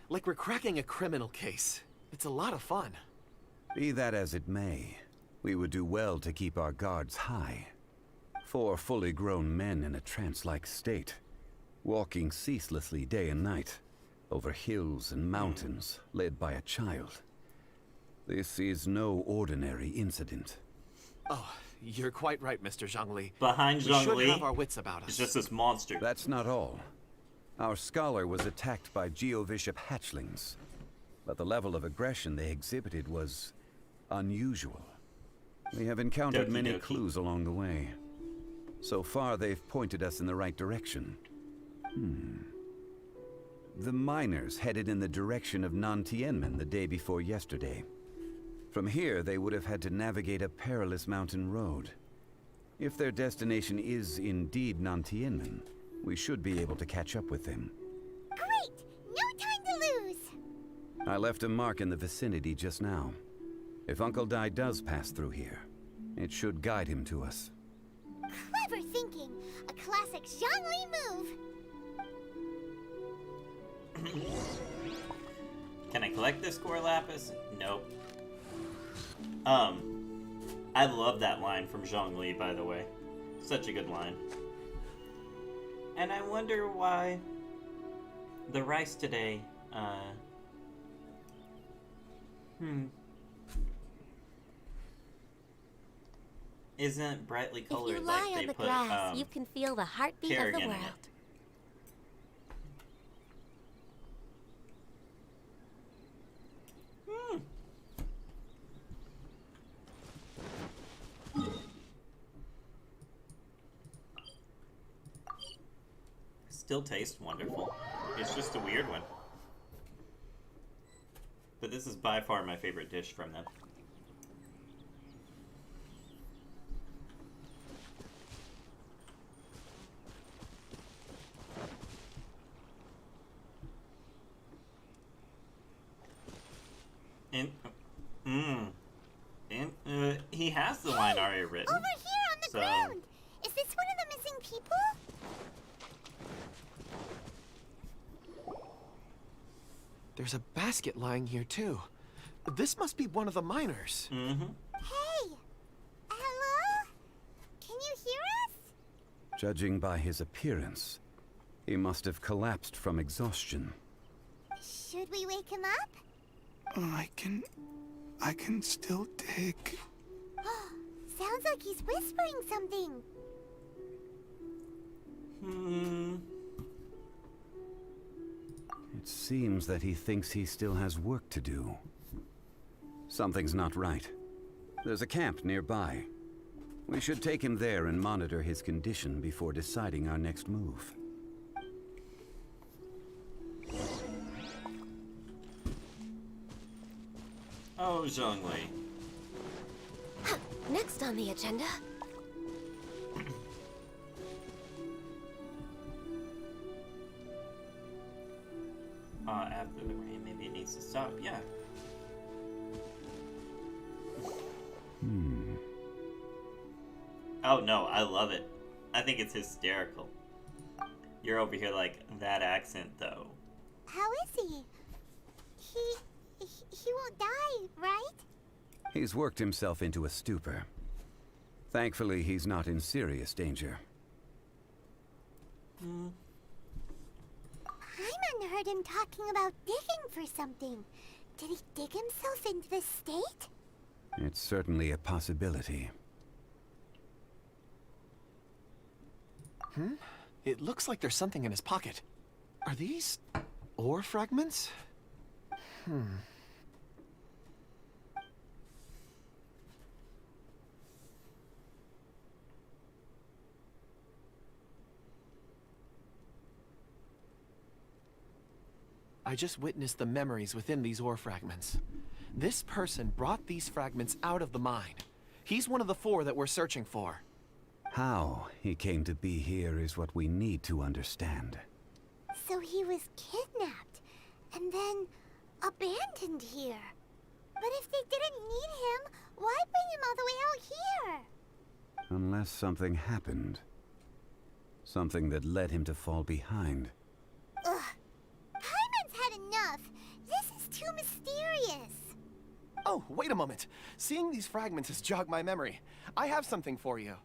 we're cracking a criminal case. It's a lot of fun. Be that as it may, we would do well to keep our guards high. 4 fully grown men in a trance-like state, walking ceaselessly day and night, over hills and mountains, led by a child. This is no ordinary incident. Oh, you're quite right, Mr. Zhongli. Behind We Zhongli should have our wits about us. is just this monster. That's not all. Our scholar was attacked by Geovishap hatchlings, but the level of aggression they exhibited was unusual. We have encountered many Doki. clues along the way. So far, they've pointed us in the right direction. The miners headed in the direction of Nantianmen the day before yesterday. From here, they would have had to navigate a perilous mountain road. If their destination is indeed Nantianmen, we should be able to catch up with them. Great! No time to lose! I left a mark in the vicinity just now. If Uncle Dai does pass through here, it should guide him to us. Clever thinking. A classic Zhongli move. Can I collect this core lapis? Nope. I love that line from Zhongli, by the way. Such a good line. And I wonder why the rice today, isn't brightly colored If you lie like they on the put, grass, you can feel the heartbeat of Kerrigan the in world. it. Still tastes wonderful. It's just a weird one. But this is by far my favorite dish from them. And he has the line already written. Over here on the ground! Is this one of the missing people? There's a basket lying here, too. This must be one of the miners. Mm-hmm. Hey! Hello? Can you hear us? Judging by his appearance, he must have collapsed from exhaustion. Should we wake him up? I can still dig. Sounds like he's whispering something. It seems that he thinks he still has work to do. Something's not right. There's a camp nearby. We should take him there and monitor his condition before deciding our next move. Oh, Zhongli. Next on the agenda. After the rain, maybe it needs to stop. Yeah. Oh no, I love it. I think it's hysterical. You're over here like, that accent though. How is he? He won't die, right? He's worked himself into a stupor. Thankfully, he's not in serious danger. Hyman heard him talking about digging for something. Did he dig himself into this state? It's certainly a possibility. It looks like there's something in his pocket. Are these ore fragments? I just witnessed the memories within these ore fragments. This person brought these fragments out of the mine. He's one of the 4 that we're searching for. How he came to be here is what we need to understand. So he was kidnapped and then abandoned here. But if they didn't need him, why bring him all the way out here? Unless something happened. Something that led him to fall behind. Ugh. Hyman's had enough. This is too mysterious. Oh, wait a moment. Seeing these fragments has jogged my memory. I have something for you.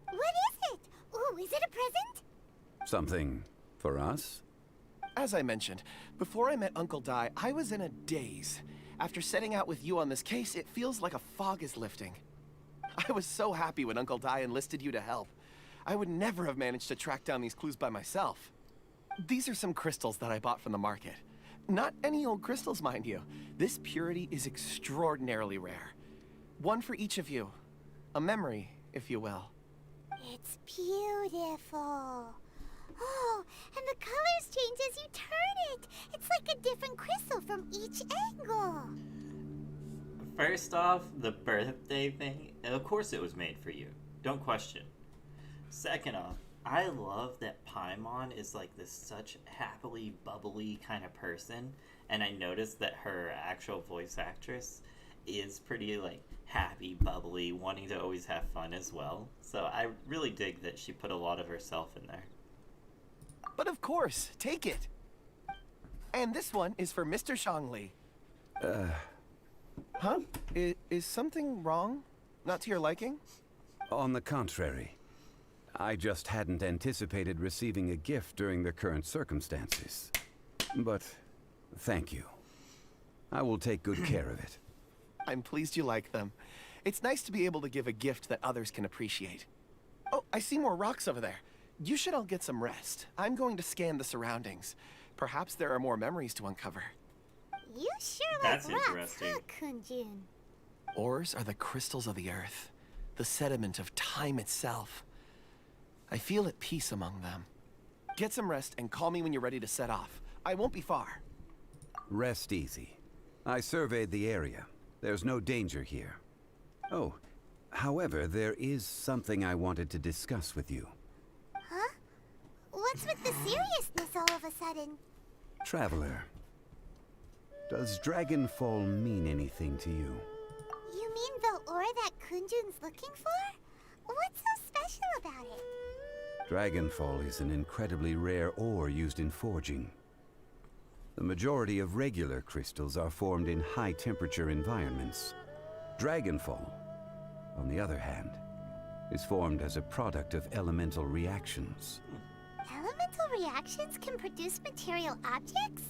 What is it? Ooh, is it a present? Something for us? As I mentioned, before I met Uncle Dai, I was in a daze. After setting out with you on this case, it feels like a fog is lifting. I was so happy when Uncle Dai enlisted you to help. I would never have managed to track down these clues by myself. These are some crystals that I bought from the market. Not any old crystals, mind you. This purity is extraordinarily rare. One for each of you. A memory, if you will. It's beautiful. Oh, and the colors change as you turn it. It's like a different crystal from each angle. First off, the birthday thing, of course it was made for you. Don't question. Second off, I love that Paimon is like this such happily bubbly kind of person, and I noticed that her actual voice actress is pretty like happy, bubbly, wanting to always have fun as well. So I really dig that she put a lot of herself in there. But of course, take it. And this one is for Mr. Shangli. Huh? Is something wrong? Not to your liking? On the contrary. I just hadn't anticipated receiving a gift during the current circumstances. But thank you. I will take good care of it. I'm pleased you like them. It's nice to be able to give a gift that others can appreciate. Oh, I see more rocks over there. You should all get some rest. I'm going to scan the surroundings. Perhaps there are more memories to uncover. You sure That's like rocks, interesting. huh, Kunjun? Ores are the crystals of the earth, the sediment of time itself. I feel at peace among them. Get some rest and call me when you're ready to set off. I won't be far. Rest easy. I surveyed the area. There's no danger here. Oh, however, there is something I wanted to discuss with you. Huh? What's with the seriousness all of a sudden? Traveler, does Dragonfall mean anything to you? You mean the ore that Kunjun's looking for? What's so special about it? Dragonfall is an incredibly rare ore used in forging. The majority of regular crystals are formed in high-temperature environments. Dragonfall, on the other hand, is formed as a product of elemental reactions. Elemental reactions can produce material objects?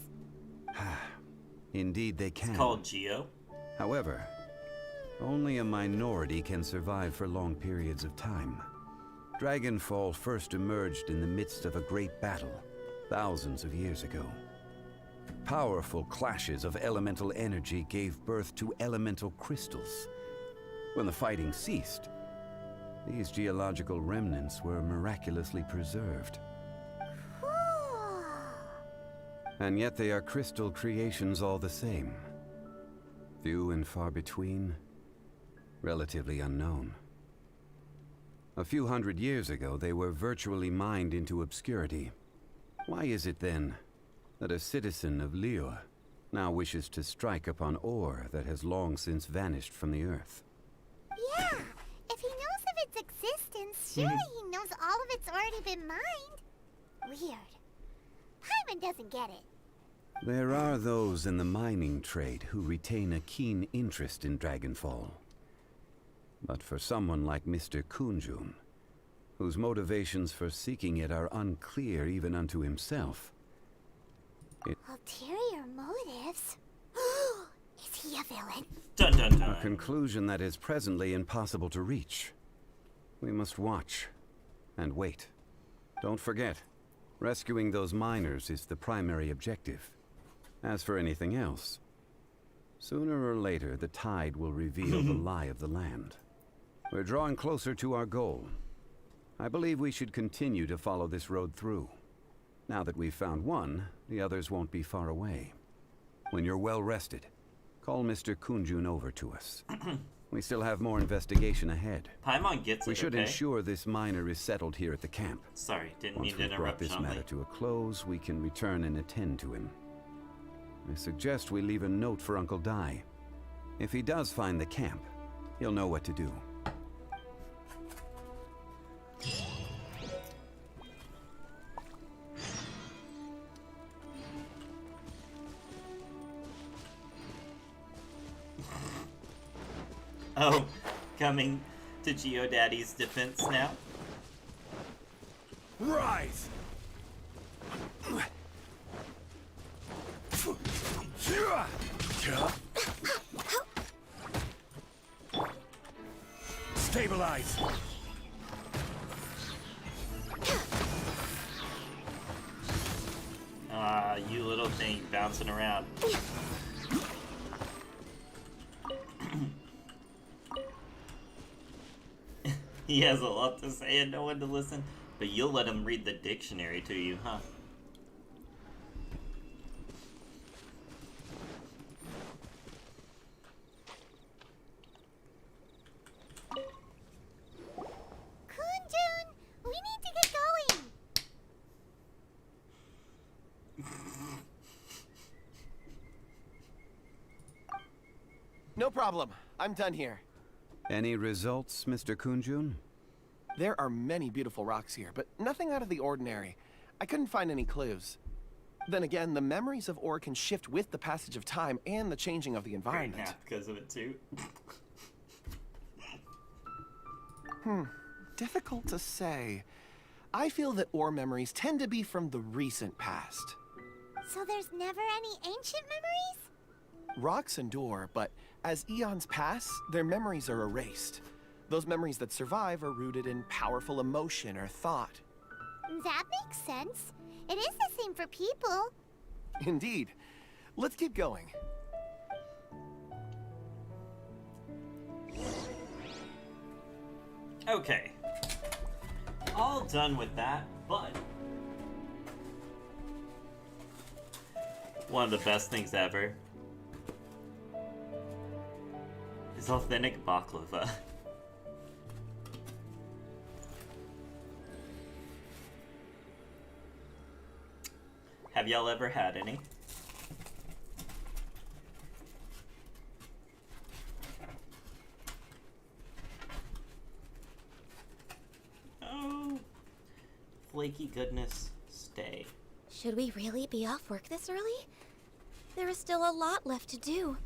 Indeed they can. It's called Geo. However, only a minority can survive for long periods of time. Dragonfall first emerged in the midst of a great battle, thousands of years ago. Powerful clashes of elemental energy gave birth to elemental crystals. When the fighting ceased, these geological remnants were miraculously preserved. Cool. And yet they are crystal creations all the same. Few and far between, relatively unknown. A few hundred years ago, they were virtually mined into obscurity. Why is it then that a citizen of Liyue now wishes to strike upon ore that has long since vanished from the earth? Yeah, if he knows of its existence, surely he knows all of it's already been mined. Weird. Paimon doesn't get it. There are those in the mining trade who retain a keen interest in Dragonfall. But for someone like Mr. Kunjun, whose motivations for seeking it are unclear even unto himself, Ulterior motives? Is he a villain? Dun dun dun. a conclusion that is presently impossible to reach. We must watch and wait. Don't forget, rescuing those miners is the primary objective. As for anything else, sooner or later the tide will reveal the lie of the land. We're drawing closer to our goal. I believe we should continue to follow this road through. Now that we've found one, the others won't be far away. When you're well rested, call Mr. Kunjun over to us. We still have more investigation ahead. Paimon gets it, We should okay? ensure this miner is settled here at the camp. Sorry, didn't Once mean to we've brought interrupt this Shangli. matter to a close, we can return and attend to him. I suggest we leave a note for Uncle Dai. If he does find the camp, he'll know what to do. Oh, coming to GeoDaddy's defense now. Rise! Stabilize! Ah, you little thing bouncing around. He has a lot to say and no one to listen, but you'll let him read the dictionary to you, huh? Kunjun, we need to get going. No problem. I'm done here. Any results, Mr. Kunjun? There are many beautiful rocks here, but nothing out of the ordinary. I couldn't find any clues. Then again, the memories of ore can shift with the passage of time and the changing of the environment. Yeah, because of it too. Difficult to say. I feel that ore memories tend to be from the recent past. So there's never any ancient memories? Rocks endure, but as eons pass, their memories are erased. Those memories that survive are rooted in powerful emotion or thought. That makes sense. It is the same for people. Indeed. Let's keep going. Okay. All done with that, but one of the best things ever is authentic baklava. Have y'all ever had any? Oh, flaky goodness, stay. Should we really be off work this early? There is still a lot left to do.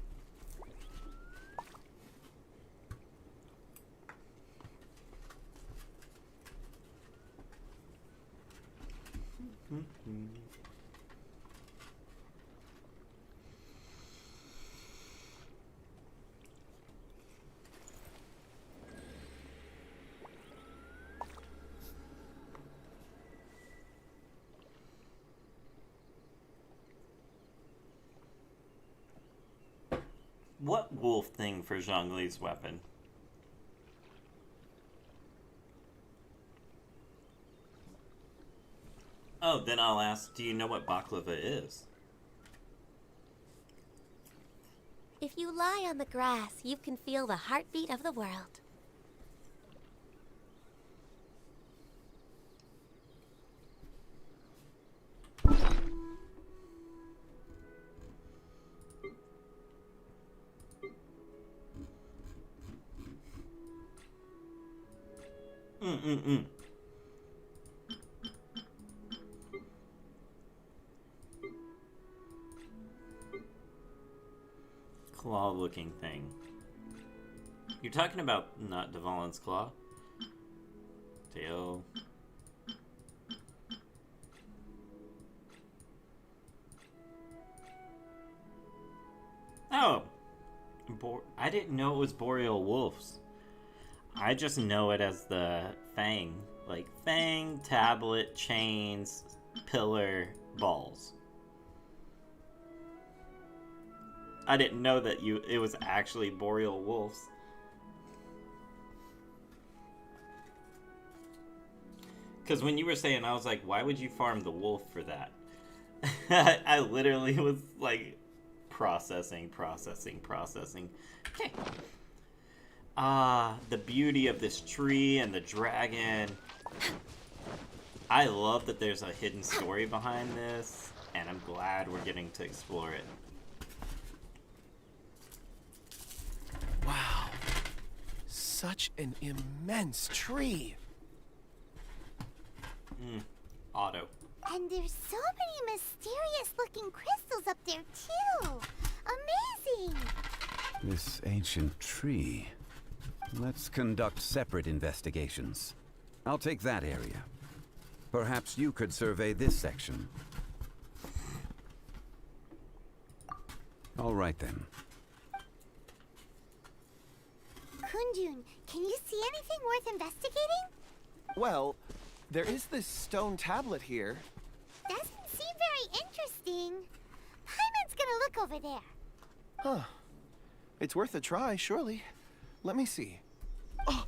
What wolf thing for Zhongli's weapon? Oh, then I'll ask, do you know what baklava is? If you lie on the grass, you can feel the heartbeat of the world. Claw-looking thing. You're talking about not Dvalin's claw? Tail. Oh! I didn't know it was boreal wolves. I just know it as the fang. Like, fang, tablet, chains, pillar, balls. I didn't know that it was actually boreal wolves. Because when you were saying, I was like, why would you farm the wolf for that? I literally was like, processing. Okay. The beauty of this tree and the dragon. I love that there's a hidden story behind this, and I'm glad we're getting to explore it. Wow. Such an immense tree. Auto. And there's so many mysterious looking crystals up there, too. Amazing! This ancient tree. Let's conduct separate investigations. I'll take that area. Perhaps you could survey this section. All right then. Kunjun, can you see anything worth investigating? Well, there is this stone tablet here. Doesn't seem very interesting. Paimon's gonna look over there. Huh. It's worth a try, surely. Let me see. Oh.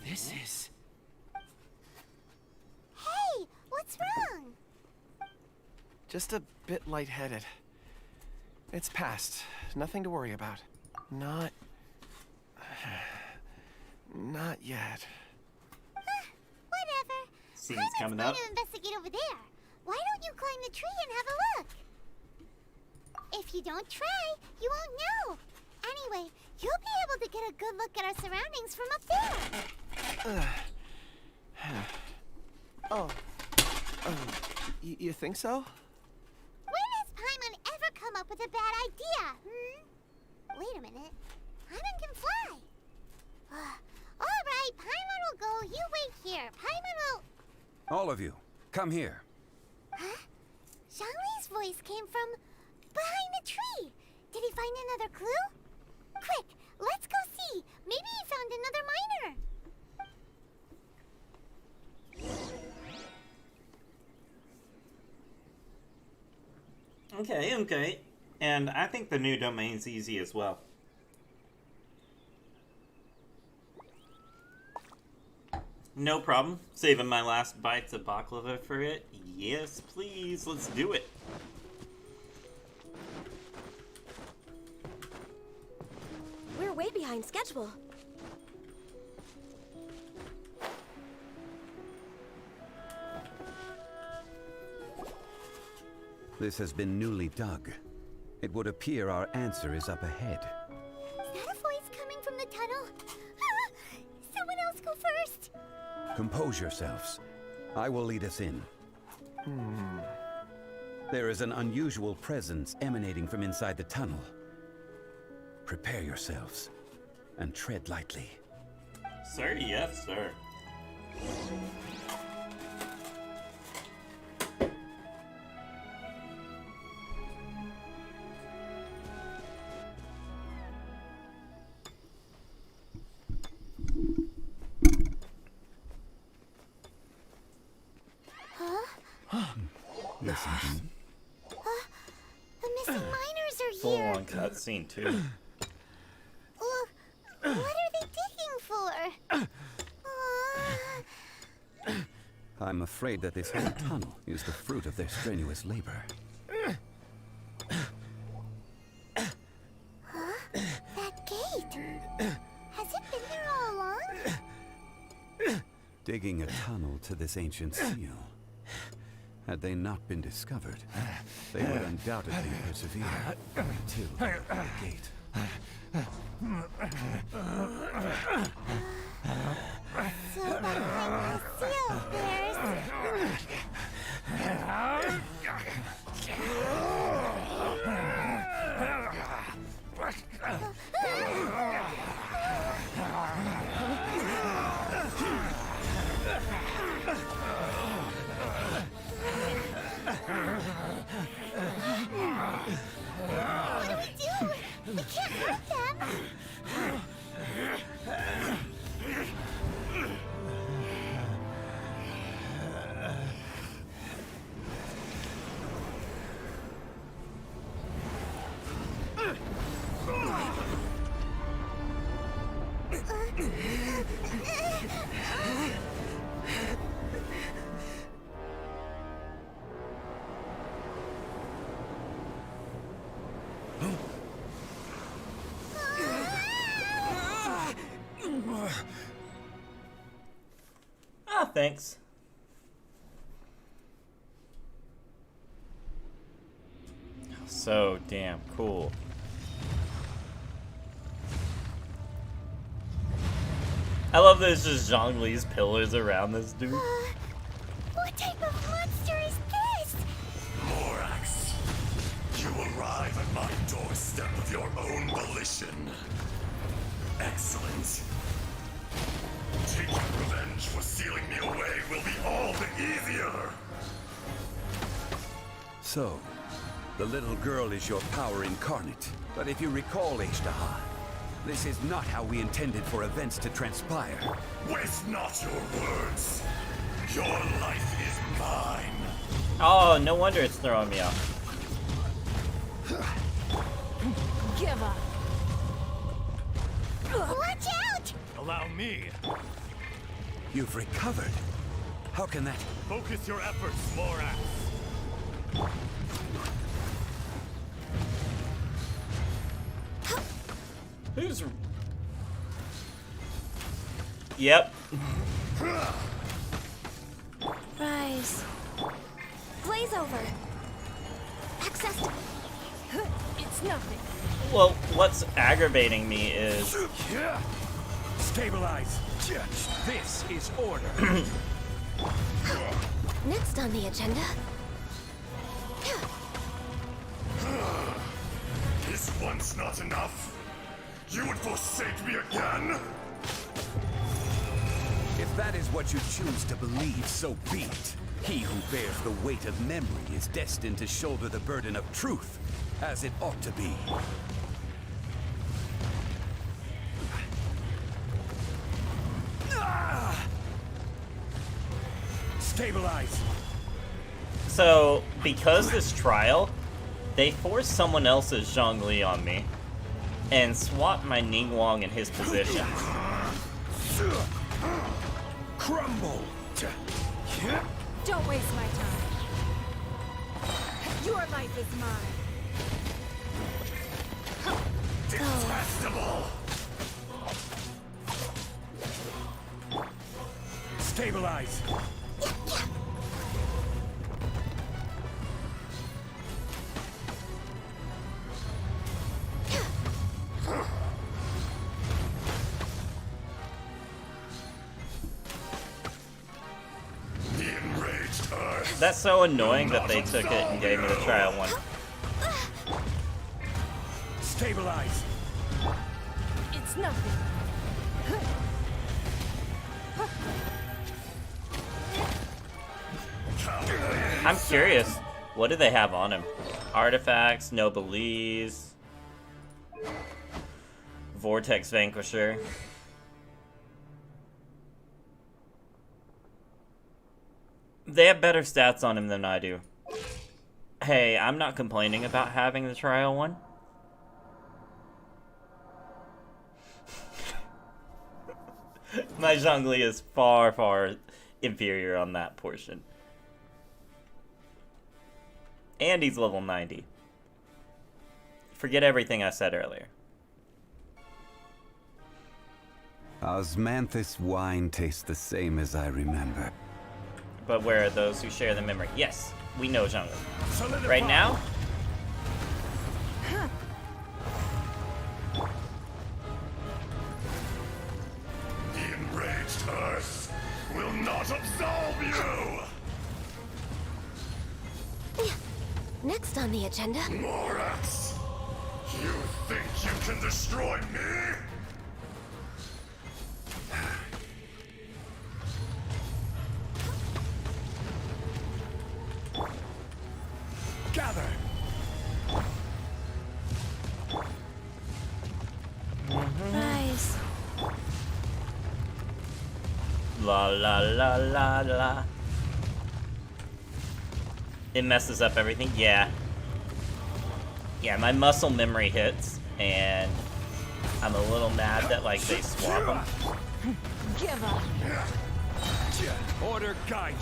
This is... Hey, what's wrong? just a bit lightheaded. It's past. Nothing to worry about. Not yet. Whatever. Scene's coming up. Going to investigate over there. Why don't you climb the tree and have a look? If you don't try, you won't know. Anyway, you'll be able to get a good look at our surroundings from up there. You think so? When has Paimon ever come up with a bad idea, Wait a minute. Paimon can fly. All right, Paimon will go. You wait here. Paimon will... All of you, come here. Huh? Zhongli's voice came from behind the tree. Did he find another clue? Quick, let's go see. Maybe he found another miner. Okay. And I think the new domain's easy as well. No problem. Saving my last bites of baklava for it. Yes, please. Let's do it. We're way behind schedule. This has been newly dug. It would appear our answer is up ahead. Is that a voice coming from the tunnel? Someone else go first. Compose yourselves. I will lead us in. There is an unusual presence emanating from inside the tunnel. Prepare yourselves and tread lightly. Sir, yes, sir. Listen. The missing miners are Full here. on cutscene too. What are they digging for? I'm afraid that this whole tunnel is the fruit of their strenuous labor. That gate. Has it been there all along? Digging a tunnel to this ancient seal. Had they not been discovered, they would undoubtedly persevere until the gate. So behind the seal, there's... What do we do? We can't hurt them. Ah, thanks. So damn cool. I love there's just Zhongli's pillars around this dude. What type of monster is this? Morax, you will arrive at my doorstep of your own volition. Excellent. Taking revenge for sealing me away will be all the easier. So, the little girl is your power incarnate. But if you recall, Ishtaha, this is not how we intended for events to transpire. Waste not your words. Your life is mine. Oh, no wonder it's throwing me off. Give up. Watch out! Allow me. You've recovered. How can that... Focus your efforts, Morax. Who's... Yep. Rise. Blaze over. Access to... It's nothing. Well, what's aggravating me is... Stabilize. This is order. Next on the agenda. Is once not enough? You would forsake me again? If that is what you choose to believe, so be it. He who bears the weight of memory is destined to shoulder the burden of truth, as it ought to be. Stabilize. So, because this trial, they forced someone else's Zhongli on me and swapped my Ningguang in his position. Crumble. Don't waste my time. Your life is mine. Detestable! Stabilize. That's so annoying that they took it and gave me the trial one. Stabilize. It's nothing. I'm curious, what do they have on him? Artifacts, Noblesse, Vortex Vanquisher. They have better stats on him than I do. Hey, I'm not complaining about having the trial one. My Zhongli is far, far inferior on that portion. And he's level 90. Forget everything I said earlier. Osmanthus wine tastes the same as I remember. But where are those who share the memory? Yes, we know Zhongli. Right now? The enraged Earth will not absolve you! Next on the agenda. Morax! You think you can destroy me? Gather. Rise. La la la la la. It messes up everything. Yeah. Yeah, my muscle memory hits, and I'm a little mad that like they swap them. Give up. Order guide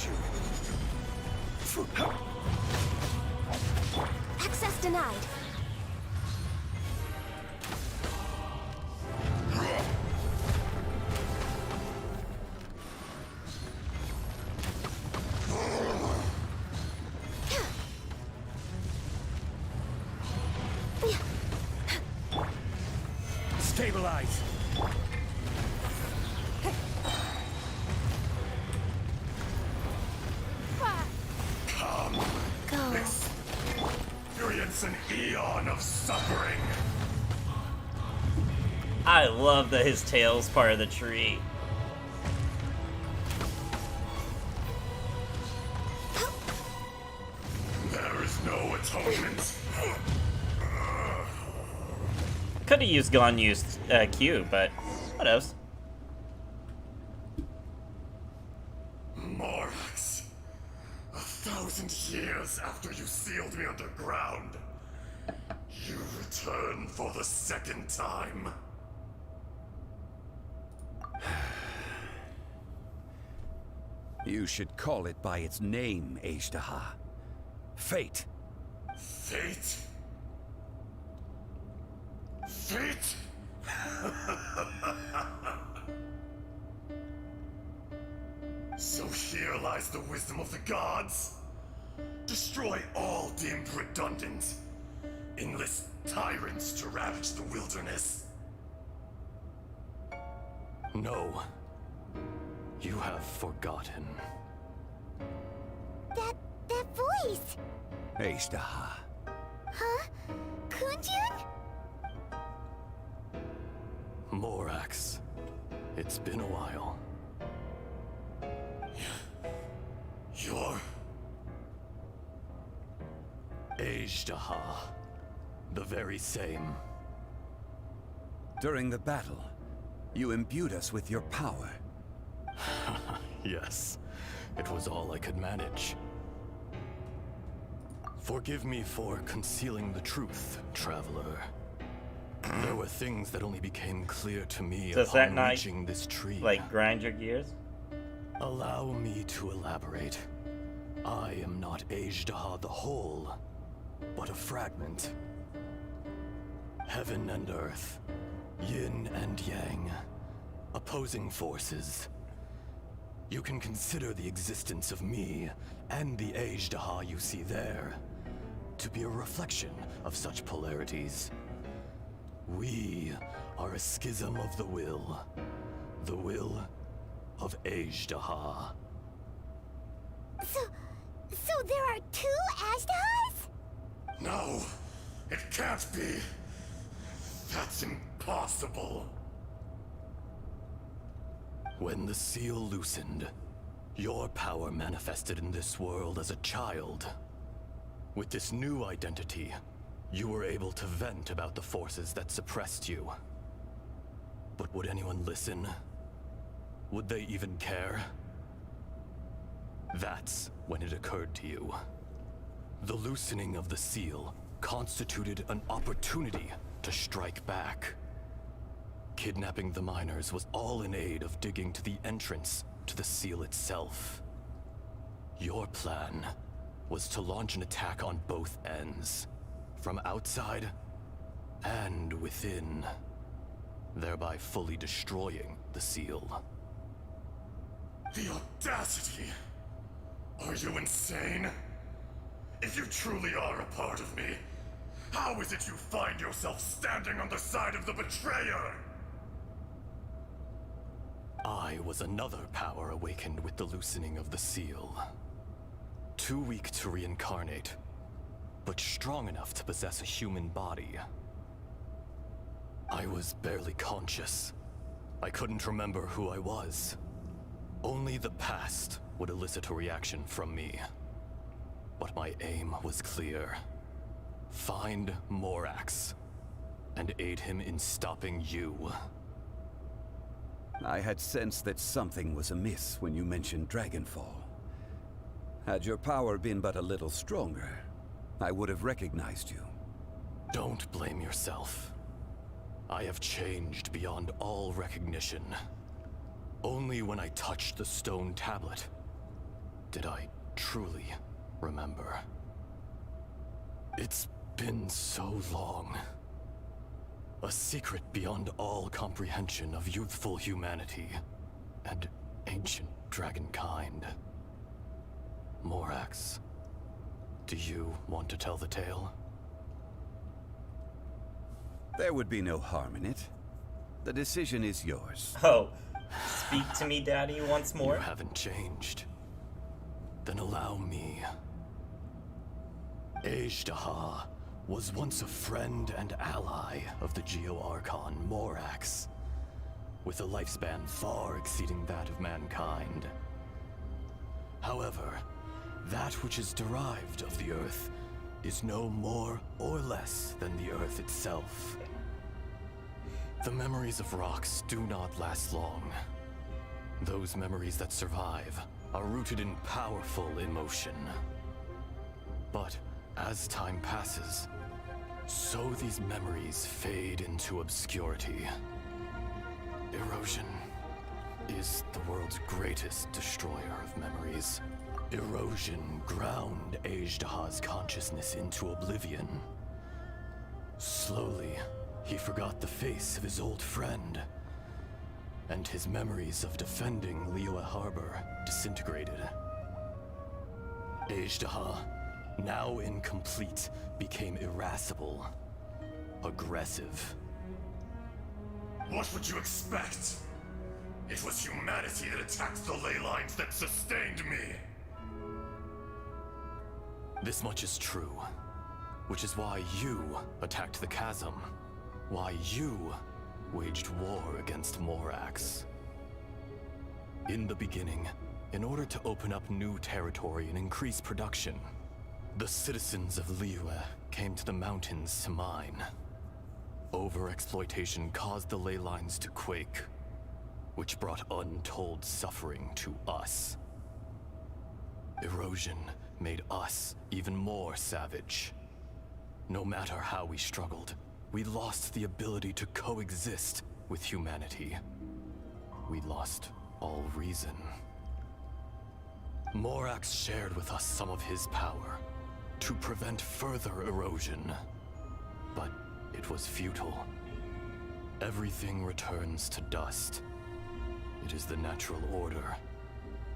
you. Access denied. Stabilize. Come. Go. Experience face an eon of suffering. I love that his tail's part of the tree. There is no atonement. Could have used gone used Q, but what else? Morax, 1,000 years after you sealed me underground, you return for the second time. You should call it by its name, Ajdaha. Fate. Fate? Fate? So here lies the wisdom of the gods. Destroy all deemed redundant. Enlist tyrants to ravage the wilderness. No. You have forgotten. That voice! Ajdaha. Huh? Kunjun? Morax. It's been a while. You're... Ajdaha. The very same. During the battle, you imbued us with your power. Yes. It was all I could manage. Forgive me for concealing the truth, Traveler. There were things that only became clear to me Does that upon not, reaching this tree. like, grind your gears? Allow me to elaborate. I am not Ajdaha the whole, but a fragment. Heaven and earth, yin and yang, opposing forces. You can consider the existence of me and the Ajdaha you see there to be a reflection of such polarities. We are a schism of the will of Ajdaha. So there are two Ajdahas? No, it can't be. That's impossible. When the seal loosened, your power manifested in this world as a child. With this new identity, you were able to vent about the forces that suppressed you. But would anyone listen? Would they even care? That's when it occurred to you. The loosening of the seal constituted an opportunity to strike back. Kidnapping the miners was all in aid of digging to the entrance to the seal itself. Your plan was to launch an attack on both ends, from outside and within, thereby fully destroying the seal. The audacity! Are you insane? If you truly are a part of me, how is it you find yourself standing on the side of the betrayer? I was another power awakened with the loosening of the seal. Too weak to reincarnate, but strong enough to possess a human body. I was barely conscious. I couldn't remember who I was. Only the past would elicit a reaction from me. But my aim was clear. Find Morax, and aid him in stopping you. I had sensed that something was amiss when you mentioned Dragonfall. Had your power been but a little stronger, I would have recognized you. Don't blame yourself. I have changed beyond all recognition. Only when I touched the stone tablet did I truly remember. It's been so long. A secret beyond all comprehension of youthful humanity and ancient dragonkind. Morax, do you want to tell the tale? There would be no harm in it. The decision is yours. Oh, speak to me, Daddy, once more. You haven't changed. Then allow me. Ajdaha was once a friend and ally of the Geo-Archon Morax, with a lifespan far exceeding that of mankind. However, that which is derived of the Earth is no more or less than the Earth itself. The memories of rocks do not last long. Those memories that survive are rooted in powerful emotion. But as time passes, so these memories fade into obscurity. Erosion is the world's greatest destroyer of memories. Erosion ground Ajdaha's consciousness into oblivion. Slowly, he forgot the face of his old friend, and his memories of defending Liyue Harbor disintegrated. Ajdaha, now incomplete, became irascible, aggressive. What would you expect? It was humanity that attacked the ley lines that sustained me. This much is true, which is why you attacked the chasm, why you waged war against Morax. In the beginning, in order to open up new territory and increase production, the citizens of Liyue came to the mountains to mine. Overexploitation caused the ley lines to quake, which brought untold suffering to us. Erosion made us even more savage. No matter how we struggled, we lost the ability to coexist with humanity. We lost all reason. Morax shared with us some of his power to prevent further erosion, but it was futile. Everything returns to dust. It is the natural order,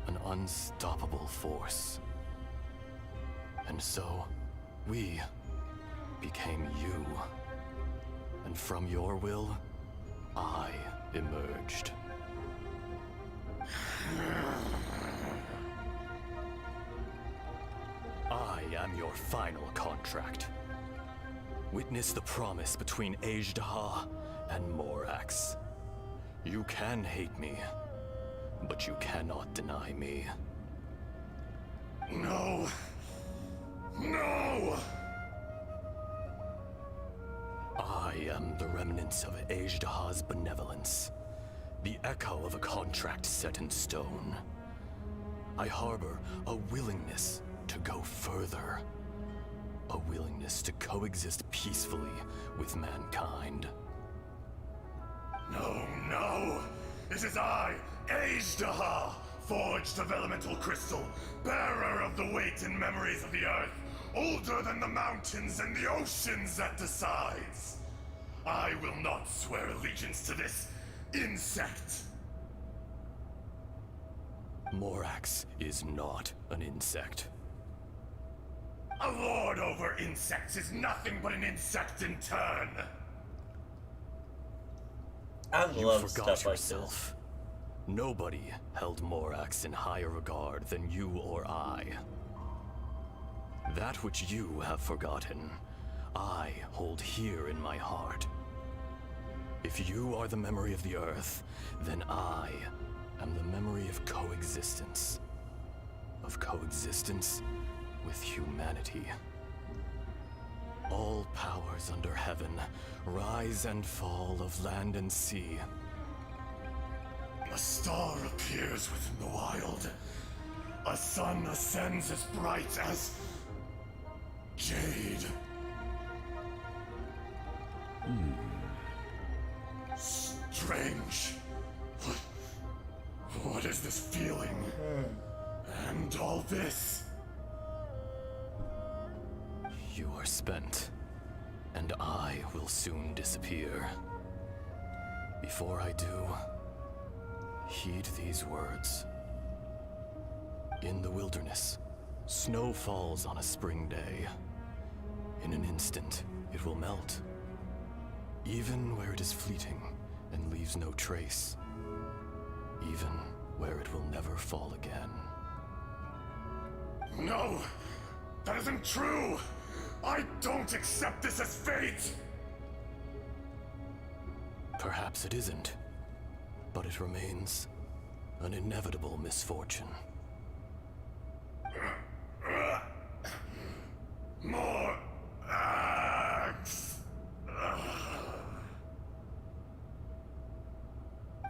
an unstoppable force. And so, we became you. And from your will, I emerged. I am your final contract. Witness the promise between Ajdaha and Morax. You can hate me, but you cannot deny me. No! No! I am the remnants of Ajdaha's benevolence, the echo of a contract set in stone. I harbor a willingness to go further, a willingness to coexist peacefully with mankind. No, no! It is I, Ajdaha, forged of elemental crystal, bearer of the weight and memories of the earth, older than the mountains and the oceans that decides. I will not swear allegiance to this insect. Morax is not an insect. A lord over insects is nothing but an insect in turn. I You love forgot stuff like yourself. Nobody held Morax in higher regard than you or I. That which you have forgotten, I hold here in my heart. If you are the memory of the Earth, then I am the memory of coexistence. Of coexistence with humanity. All powers under heaven, rise and fall of land and sea. A star appears within the wild. A sun ascends as bright as jade. Strange. What is this feeling? And all this? You are spent, and I will soon disappear. Before I do, heed these words. In the wilderness, snow falls on a spring day. In an instant, it will melt. Even where it is fleeting and leaves no trace. Even where it will never fall again. No! That isn't true! I don't accept this as fate! Perhaps it isn't, but it remains an inevitable misfortune. More axe.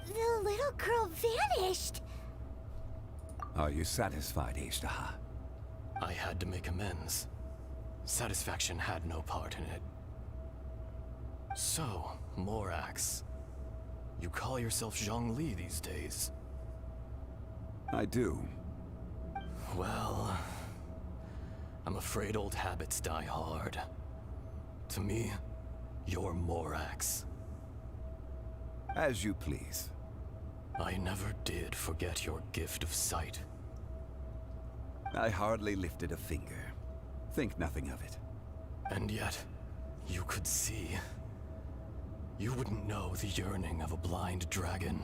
The little girl vanished. Are you satisfied, Ishtaha? I had to make amends. Satisfaction had no part in it. So, Morax, you call yourself Zhongli these days? I do. Well, I'm afraid old habits die hard. To me, you're Morax. As you please. I never did forget your gift of sight. I hardly lifted a finger. Think nothing of it. And yet, you could see. You wouldn't know the yearning of a blind dragon,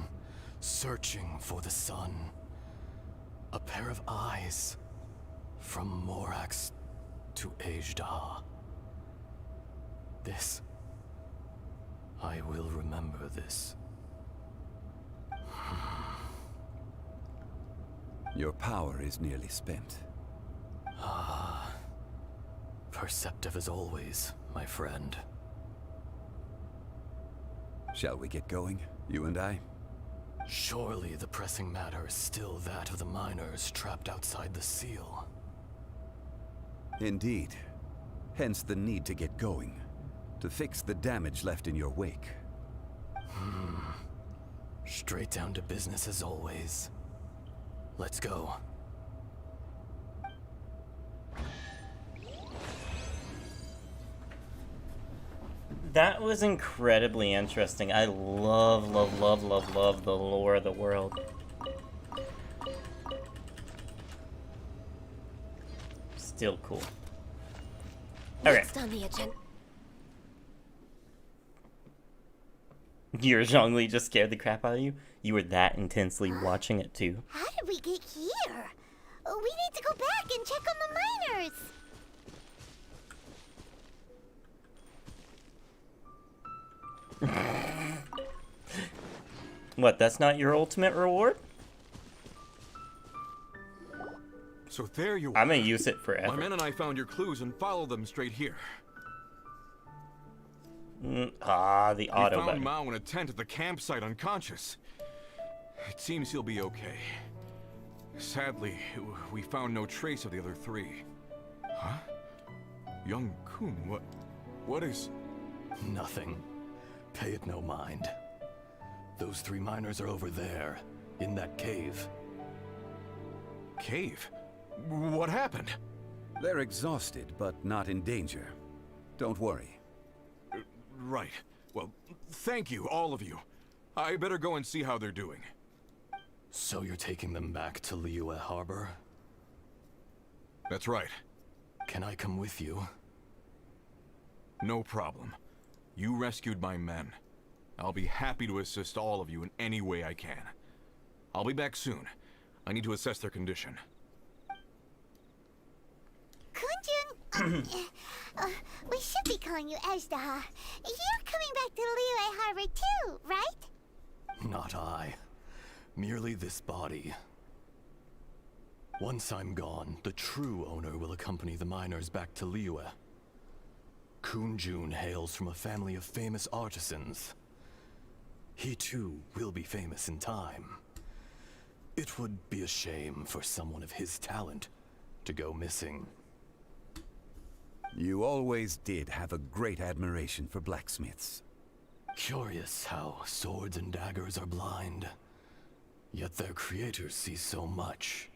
searching for the sun. A pair of eyes, from Morax to Ajda. This. I will remember this. Your power is nearly spent. Ah. Perceptive as always, my friend. Shall we get going, you and I? Surely the pressing matter is still that of the miners trapped outside the seal. Indeed. Hence the need to get going. To fix the damage left in your wake. Straight down to business as always. Let's go. That was incredibly interesting. I love the lore of the world. Still cool. Okay. Next on the agenda. Your Zhongli just scared the crap out of you? You were that intensely watching it too. How did we get here? We need to go back and check on the miners. What, that's not your ultimate reward? So there you are. I'm gonna use it forever. My men and I found your clues and followed them straight here. The We auto found button. Mao in a tent at the campsite unconscious. It seems he'll be okay. Sadly, we found no trace of the other three. Huh? Young Kun, what is... Nothing. Pay it no mind. Those three miners are over there, in that cave. Cave? What happened? They're exhausted, but not in danger. Don't worry. Right. Well, thank you, all of you. I better go and see how they're doing. So you're taking them back to Liyue Harbor? That's right. Can I come with you? No problem. You rescued my men. I'll be happy to assist all of you in any way I can. I'll be back soon. I need to assess their condition. Kunjun, we should be calling you Ajdaha. You're coming back to Liyue Harbor too, right? Not I. Merely this body. Once I'm gone, the true owner will accompany the miners back to Liyue. Kunjun hails from a family of famous artisans. He too will be famous in time. It would be a shame for someone of his talent to go missing. You always did have a great admiration for blacksmiths. Curious how swords and daggers are blind, yet their creators see so much.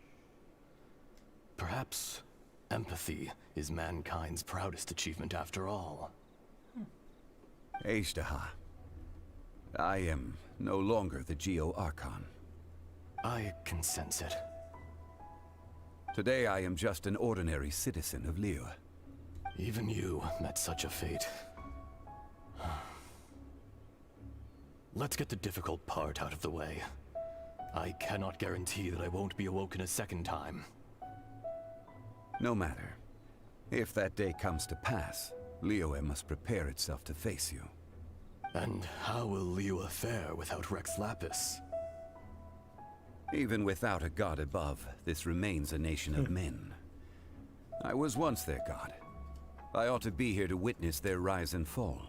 Perhaps empathy is mankind's proudest achievement after all. Ajdaha, I am no longer the Geo-Archon. I can sense it. Today I am just an ordinary citizen of Liyue. Even you met such a fate. Let's get the difficult part out of the way. I cannot guarantee that I won't be awoken a second time. No matter. If that day comes to pass, Liyue must prepare itself to face you. And how will Liyue fare without Rex Lapis? Even without a god above, this remains a nation of men. I was once their god. I ought to be here to witness their rise and fall.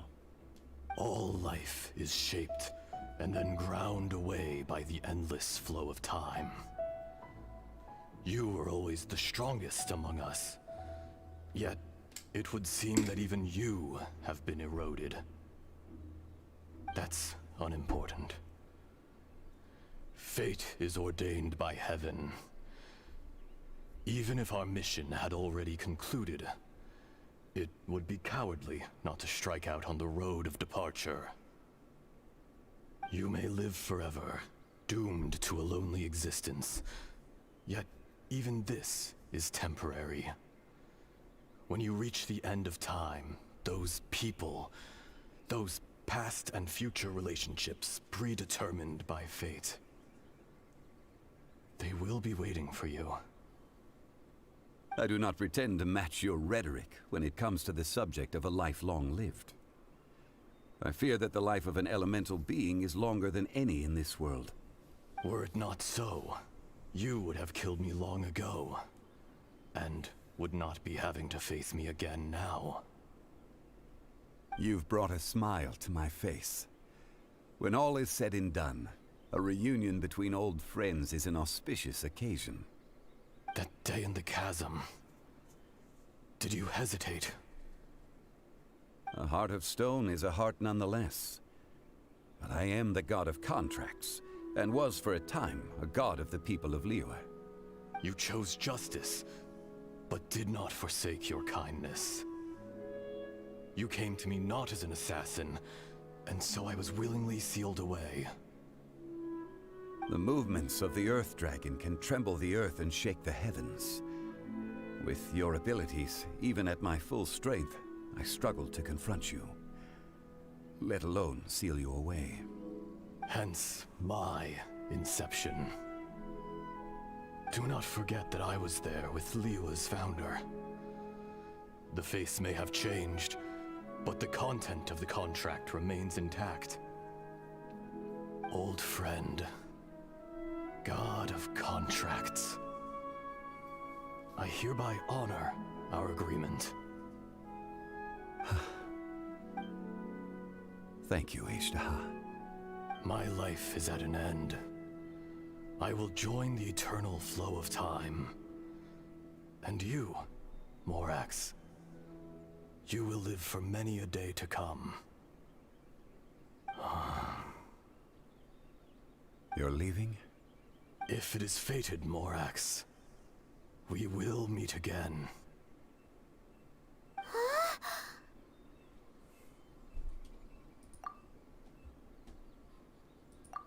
All life is shaped and then ground away by the endless flow of time. You were always the strongest among us. Yet, it would seem that even you have been eroded. That's unimportant. Fate is ordained by heaven. Even if our mission had already concluded, it would be cowardly not to strike out on the road of departure. You may live forever, doomed to a lonely existence. Yet, even this is temporary. When you reach the end of time, those people, those past and future relationships predetermined by fate, they will be waiting for you. I do not pretend to match your rhetoric when it comes to the subject of a life long lived. I fear that the life of an elemental being is longer than any in this world. Were it not so, you would have killed me long ago, and would not be having to face me again now. You've brought a smile to my face. When all is said and done, a reunion between old friends is an auspicious occasion. That day in the chasm, did you hesitate? A heart of stone is a heart nonetheless. But I am the god of contracts, and was for a time a god of the people of Liyue. You chose justice, but did not forsake your kindness. You came to me not as an assassin, and so I was willingly sealed away. The movements of the Earth Dragon can tremble the earth and shake the heavens. With your abilities, even at my full strength, I struggled to confront you, let alone seal you away. Hence my inception. Do not forget that I was there with Liyue's founder. The face may have changed, but the content of the contract remains intact. Old friend, god of contracts, I hereby honor our agreement. Thank you, Ishtaha. My life is at an end. I will join the eternal flow of time. And you, Morax, you will live for many a day to come. You're leaving? If it is fated, Morax, we will meet again.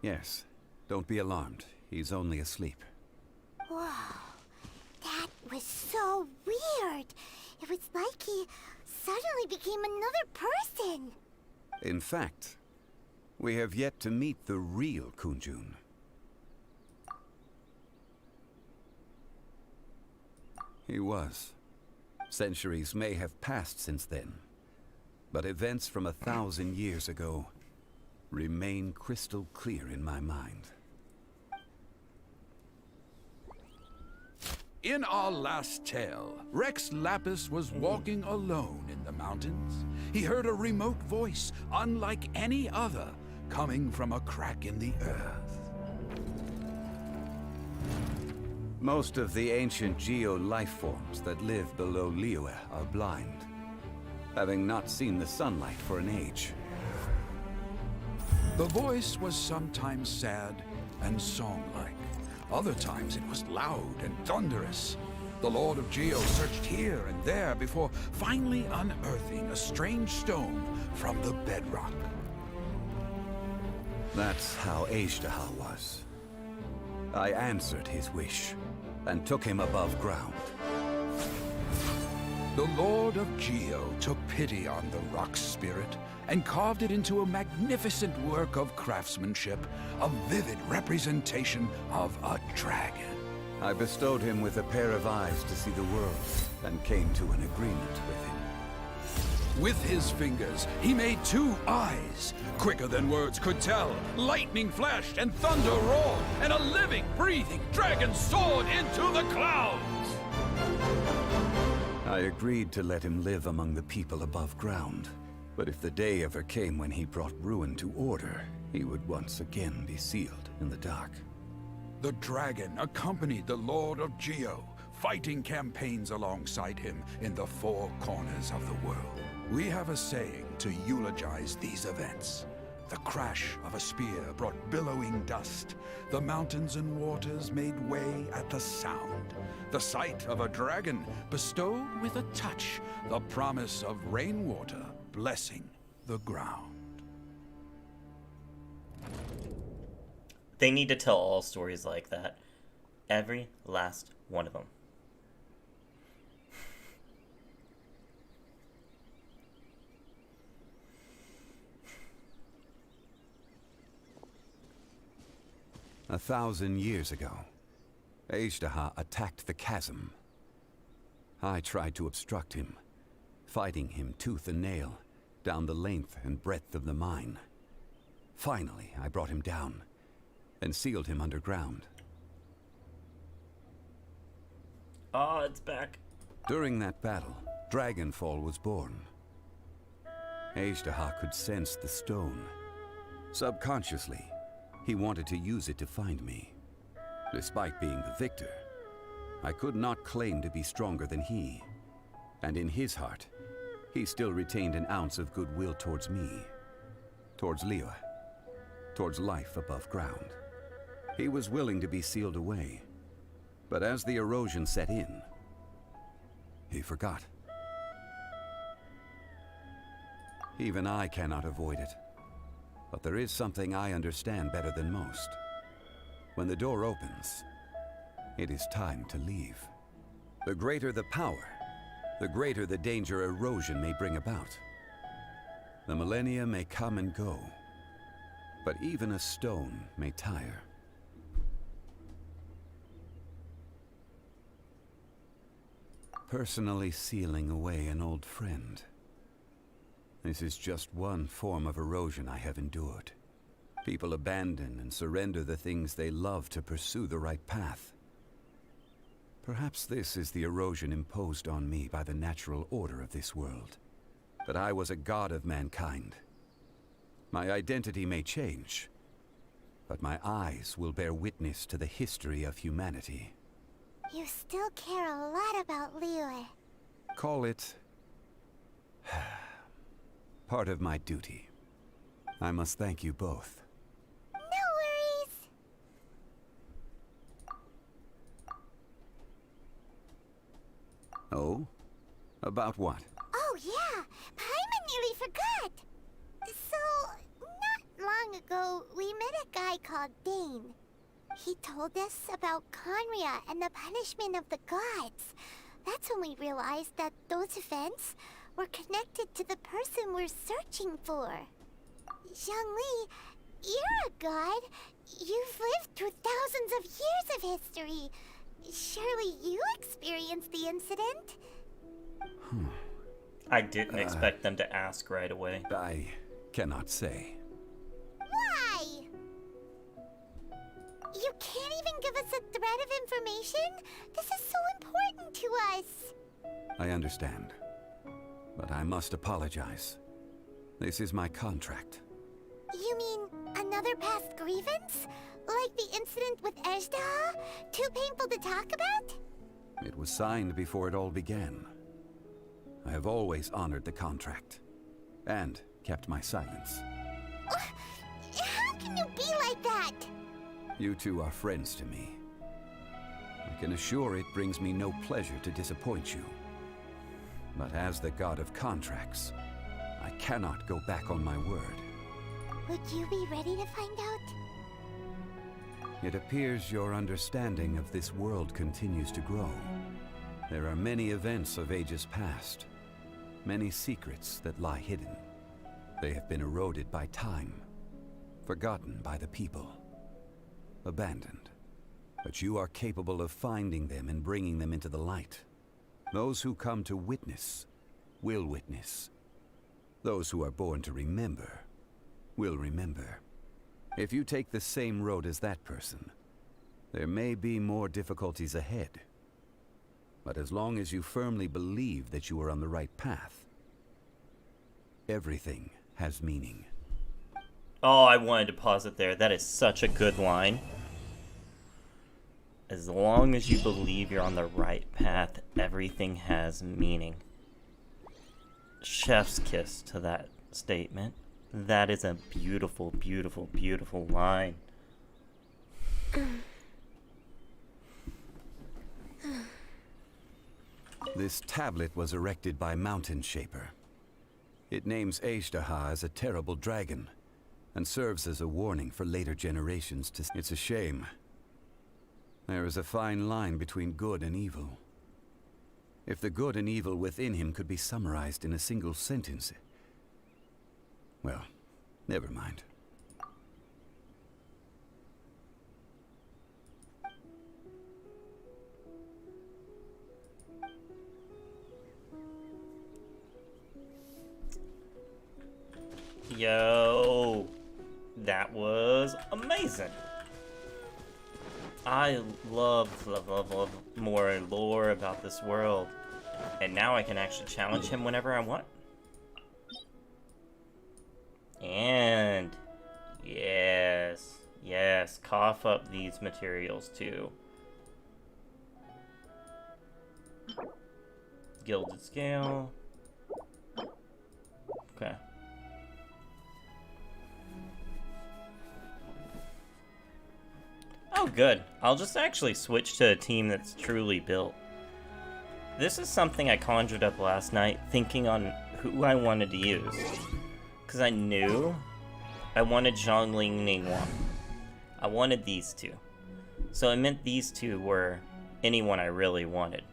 Yes. Don't be alarmed. He's only asleep. Whoa. That was so weird. It was like he suddenly became another person. In fact, we have yet to meet the real Kunjun. He was. Centuries may have passed since then, but events from 1,000 years ago remain crystal clear in my mind. In our last tale, Rex Lapis was walking alone in the mountains. He heard a remote voice, unlike any other, coming from a crack in the earth. Most of the ancient geo-life forms that live below Liyue are blind, having not seen the sunlight for an age. The voice was sometimes sad and song-like. Other times it was loud and thunderous. The Lord of Geo searched here and there before finally unearthing a strange stone from the bedrock. That's how Ishtaha was. I answered his wish and took him above ground. The Lord of Geo took pity on the rock spirit and carved it into a magnificent work of craftsmanship, a vivid representation of a dragon. I bestowed him with a pair of eyes to see the world, and came to an agreement with him. With his fingers, he made 2 eyes, quicker than words could tell. Lightning flashed and thunder roared, and a living, breathing dragon soared into the clouds. I agreed to let him live among the people above ground. But if the day ever came when he brought ruin to order, he would once again be sealed in the dark. The dragon accompanied the Lord of Geo, fighting campaigns alongside him in the 4 corners of the world. We have a saying to eulogize these events. The crash of a spear brought billowing dust. The mountains and waters made way at the sound. The sight of a dragon bestowed with a touch the promise of rainwater blessing the ground. They need to tell all stories like that. Every last one of them. A 1,000 years ago, Ajdaha attacked the chasm. I tried to obstruct him, fighting him tooth and nail down the length and breadth of the mine. Finally, I brought him down and sealed him underground. Oh, it's back. During that battle, Dragonfall was born. Ajdaha could sense the stone. Subconsciously, he wanted to use it to find me. Despite being the victor, I could not claim to be stronger than he. And in his heart, he still retained an ounce of goodwill towards me, towards Liyue, towards life above ground. He was willing to be sealed away, but as the erosion set in, he forgot. Even I cannot avoid it. But there is something I understand better than most. When the door opens, it is time to leave. The greater the power, the greater the danger erosion may bring about. The millennia may come and go, but even a stone may tire. Personally sealing away an old friend. This is just one form of erosion I have endured. People abandon and surrender the things they love to pursue the right path. Perhaps this is the erosion imposed on me by the natural order of this world. That I was a god of mankind. My identity may change, but my eyes will bear witness to the history of humanity. You still care a lot about Liyue. Call it part of my duty. I must thank you both. No worries. Oh? About what? Oh yeah, Paimon nearly forgot. So, not long ago, we met a guy called Dane. He told us about Conria and the punishment of the gods. That's when we realized that those events were connected to the person we're searching for. Zhongli, you're a god. You've lived through thousands of years of history. Surely you experienced the incident? I didn't expect them to ask right away. I cannot say. Why? You can't even give us a thread of information? This is so important to us. I understand. But I must apologize. This is my contract. You mean another past grievance? Like the incident with Ajdaha? Too painful to talk about? It was signed before it all began. I have always honored the contract. And kept my silence. How can you be like that? You two are friends to me. I can assure it brings me no pleasure to disappoint you. But as the god of contracts, I cannot go back on my word. Would you be ready to find out? It appears your understanding of this world continues to grow. There are many events of ages past, many secrets that lie hidden. They have been eroded by time, forgotten by the people, abandoned. But you are capable of finding them and bringing them into the light. Those who come to witness will witness. Those who are born to remember will remember. If you take the same road as that person, there may be more difficulties ahead. But as long as you firmly believe that you are on the right path, everything has meaning. Oh, I wanted to pause it there. That is such a good line. As long as you believe you're on the right path, everything has meaning. Chef's kiss to that statement. That is a beautiful, beautiful, beautiful line. This tablet was erected by Mountain Shaper. It names Ashtaha as a terrible dragon, and serves as a warning for later generations to... It's a shame. There is a fine line between good and evil. If the good and evil within him could be summarized in a single sentence... Well, never mind. Yo, that was amazing. I love more lore about this world. And now I can actually challenge him whenever I want. And yes, cough up these materials too. Gilded scale. Okay. Oh, good. I'll just actually switch to a team that's truly built. This is something I conjured up last night, thinking on who I wanted to use. Because I knew I wanted Zhongling Ningguang. I wanted these two. So it meant these two were anyone I really wanted.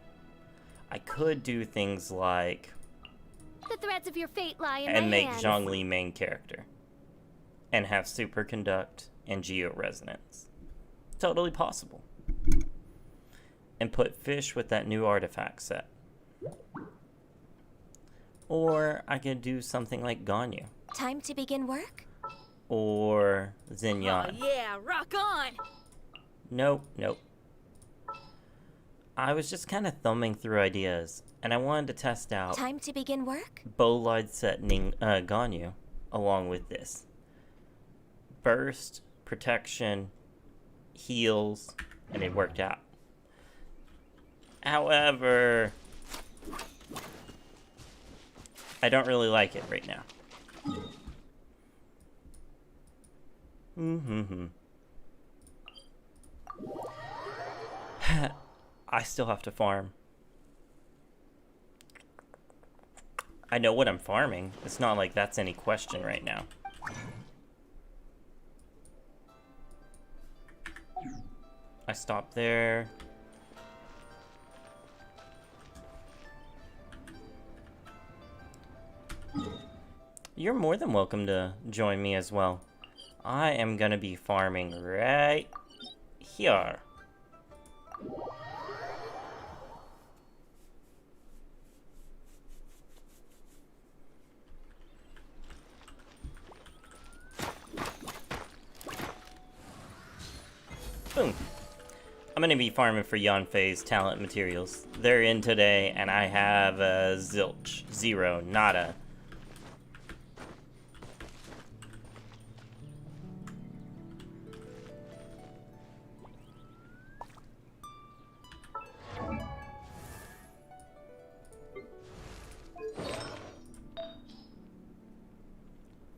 I could do things like... The threads of your fate lie in and my make hands. Zhongli main character. And have superconduct and georesonance. Totally possible. And put Fish with that new artifact set. Or I could do something like Ganyu. Time to begin work? Or Xinyan. Oh, yeah, rock on! Nope. I was just kind of thumbing through ideas, and I wanted to test out Time to begin work? Bolide set Ganyu along with this. Burst, protection, heals, and it worked out. However, I don't really like it right now. I still have to farm. I know what I'm farming. It's not like that's any question right now. I stopped there. You're more than welcome to join me as well. I am gonna be farming right here. Boom. I'm gonna be farming for Yanfei's talent materials. They're in today, and I have zilch, zero, nada.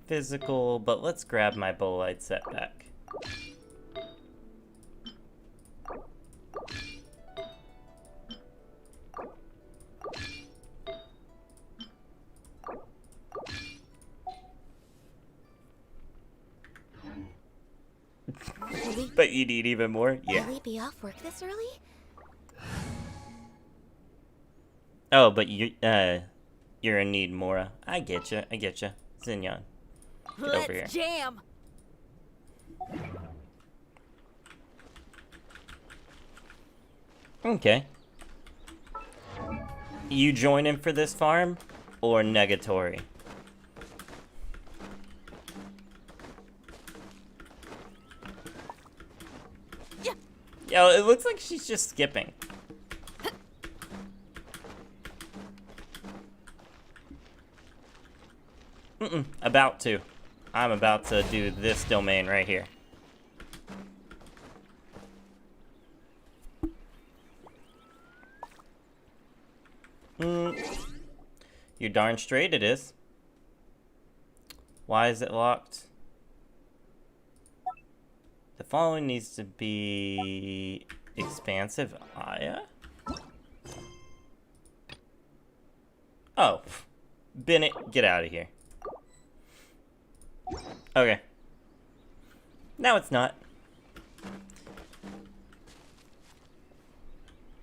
Physical, but let's grab my Bolide set back. But you need even more? Yeah. Will we be off work this early? Oh, but you're in need, Mora. I get you. Xinyan. Get over here. Let's jam! Okay. You joining for this farm or negatory? Yo, it looks like she's just skipping. About to. I'm about to do this domain right here. You're darn straight it is. Why is it locked? The following needs to be expansive Aya? Oh. Bennett, get out of here. Okay. Now it's not.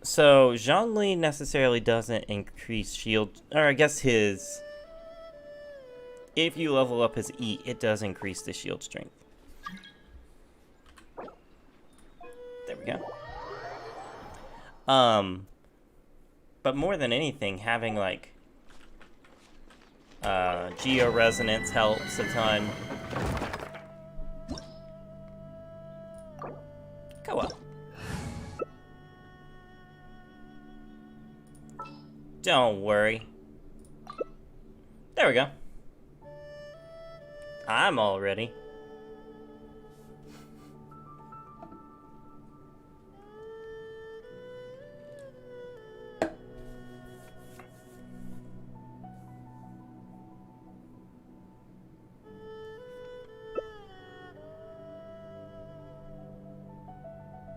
So, Zhongli necessarily doesn't increase shield, or I guess his... If you level up his E, it does increase the shield strength. There we go. But more than anything, having, like, Geo-Resonance helps a ton. Go up. Don't worry. There we go. I'm all ready.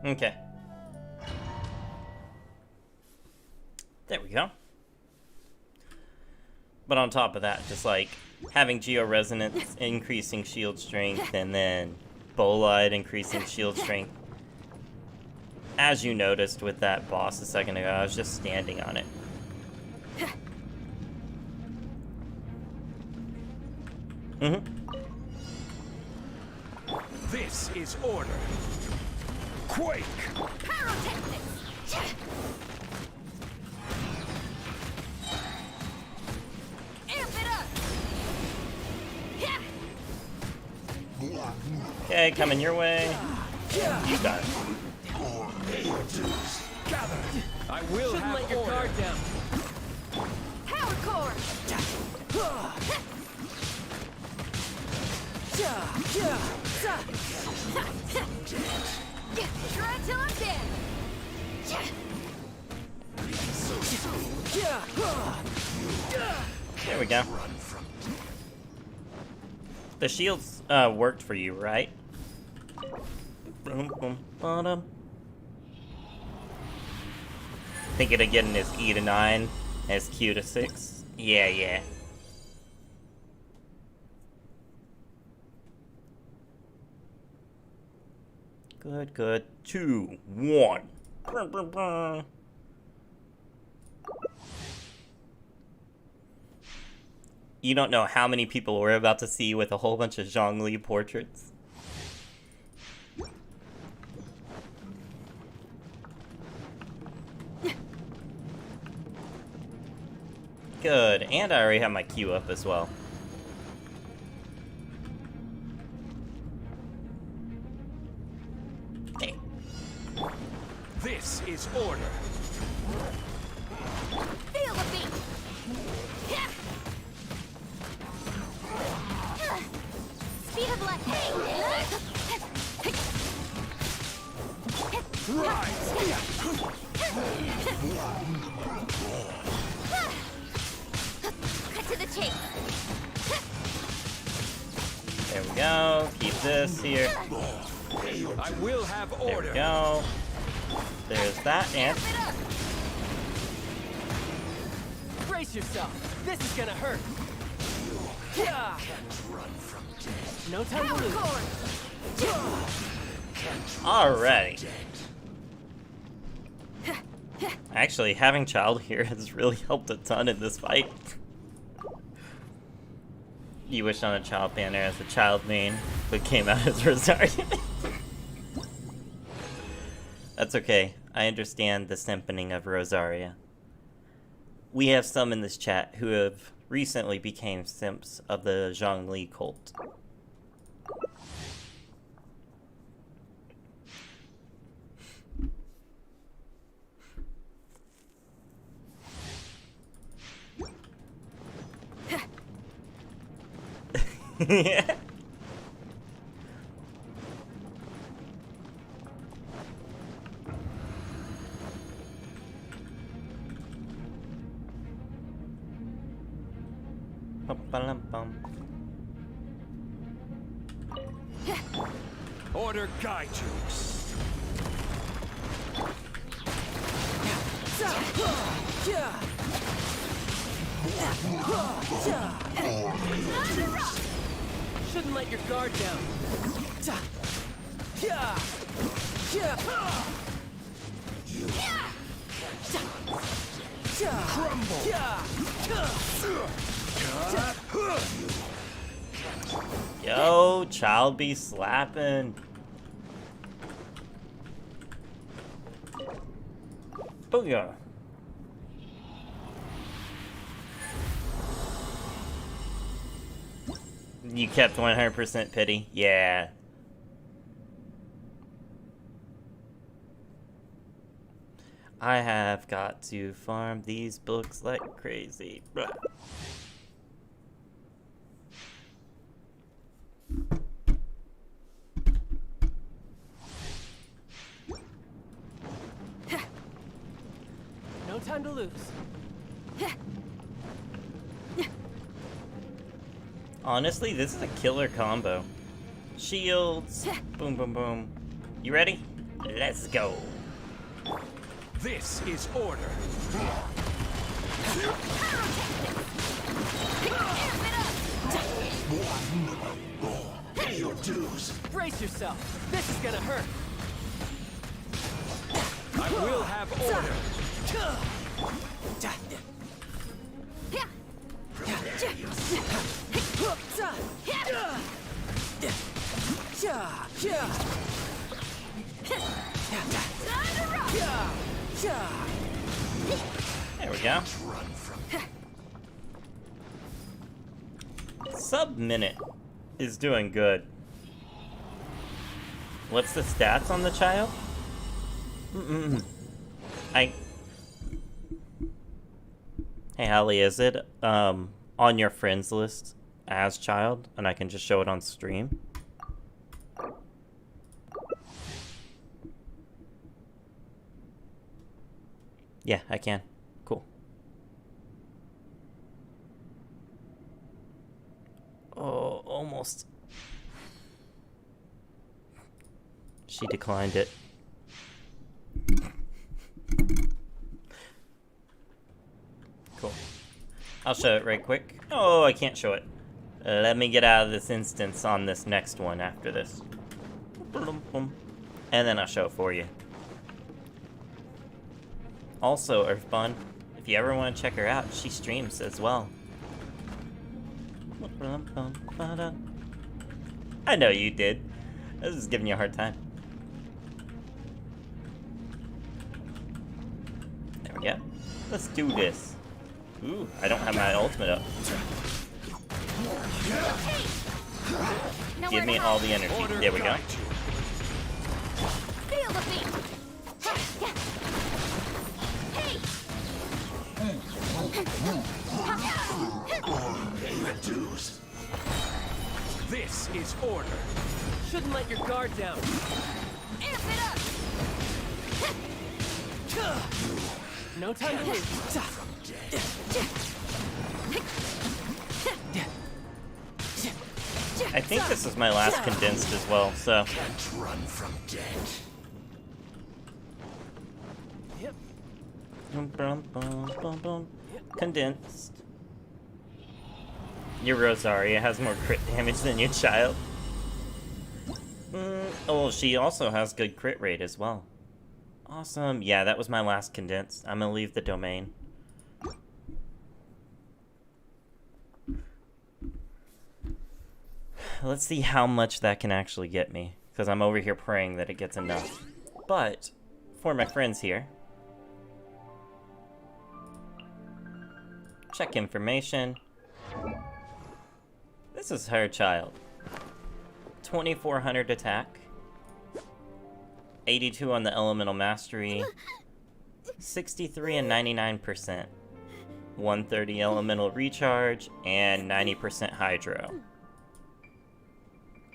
Okay. There we go. But on top of that, just like having Geo-Resonance increasing shield strength and then Bolide increasing shield strength. As you noticed with that boss a second ago, I was just standing on it. This is order. Quake! Pyrotechnics! Amp it up! Okay, coming your way. You got it. Gather! I will Shouldn't have let your order. guard down. Power core! Try till I'm dead! There we go. The shields worked for you, right? Boom, boom, bottom. Thinking of getting his E to 9, his Q to 6. Yeah, yeah. Good, good. 2, 1. Brr, brr, brr. You don't know how many people we're about to see with a whole bunch of Zhongli portraits. Good, and I already have my Q up as well. Hey. This is order. Feel the beat! Speed of light! Cut to the chase! There we go. Keep this here. I will have There order. we go. There's that ant. Brace yourself. This is gonna hurt. No time to lose. Alrighty. Actually, having Child here has really helped a ton in this fight. You wish on a Child banner as a Child main, but came out as Rosario. That's okay. I understand the simpening of Rosaria. We have some in this chat who have recently became simps of the Zhongli cult. Yeah. Bum. Order guide you. Shouldn't let your guard down. Yo, child be slapping. Booyah. You kept 100% pity? Yeah. I have got to farm these books like crazy. Blah. No time to lose. Honestly, this is a killer combo. Shields. Boom, boom, boom. You ready? Let's go. This is order. Pay your dues. Brace yourself. This is gonna hurt. I will have order. There we go. Sub-minute is doing good. What's the stats on the child? Hey, Hallie, is it on your friends list as child, and I can just show it on stream? Yeah, I can. Cool. Oh, almost. She declined it. Cool. I'll show it right quick. Oh, I can't show it. Let me get out of this instance on this next one after this. And then I'll show it for you. Also, Earthbond, if you ever want to check her out, she streams as well. I know you did. I was just giving you a hard time. There we go. Let's do this. Ooh, I don't have my ultimate up. Give me all the energy. There we go. Feel the beat. This is order. Shouldn't let your guard down. Amp it up. No time to lose. I think this is my last condensed as well, so. Can't run from death. Yep. Condensed. Your Rosaria has more crit damage than your child. Oh, she also has good crit rate as well. Awesome. Yeah, that was my last condensed. I'm gonna leave the domain. Let's see how much that can actually get me, because I'm over here praying that it gets enough. But for my friends here. Check information. This is her child. 2400 attack. 82 on the elemental mastery. 63 and 99%. 130 elemental recharge and 90% hydro.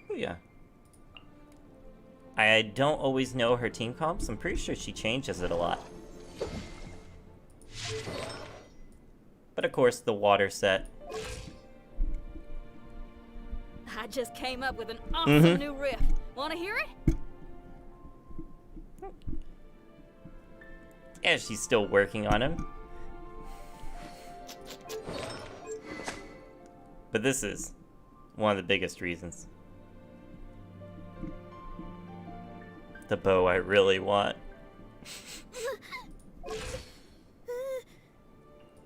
Oh yeah. I don't always know her team comps. I'm pretty sure she changes it a lot. But of course, the water set. I just came up with an awesome new riff. Wanna hear it? Yeah, she's still working on him. But this is one of the biggest reasons. The bow I really want.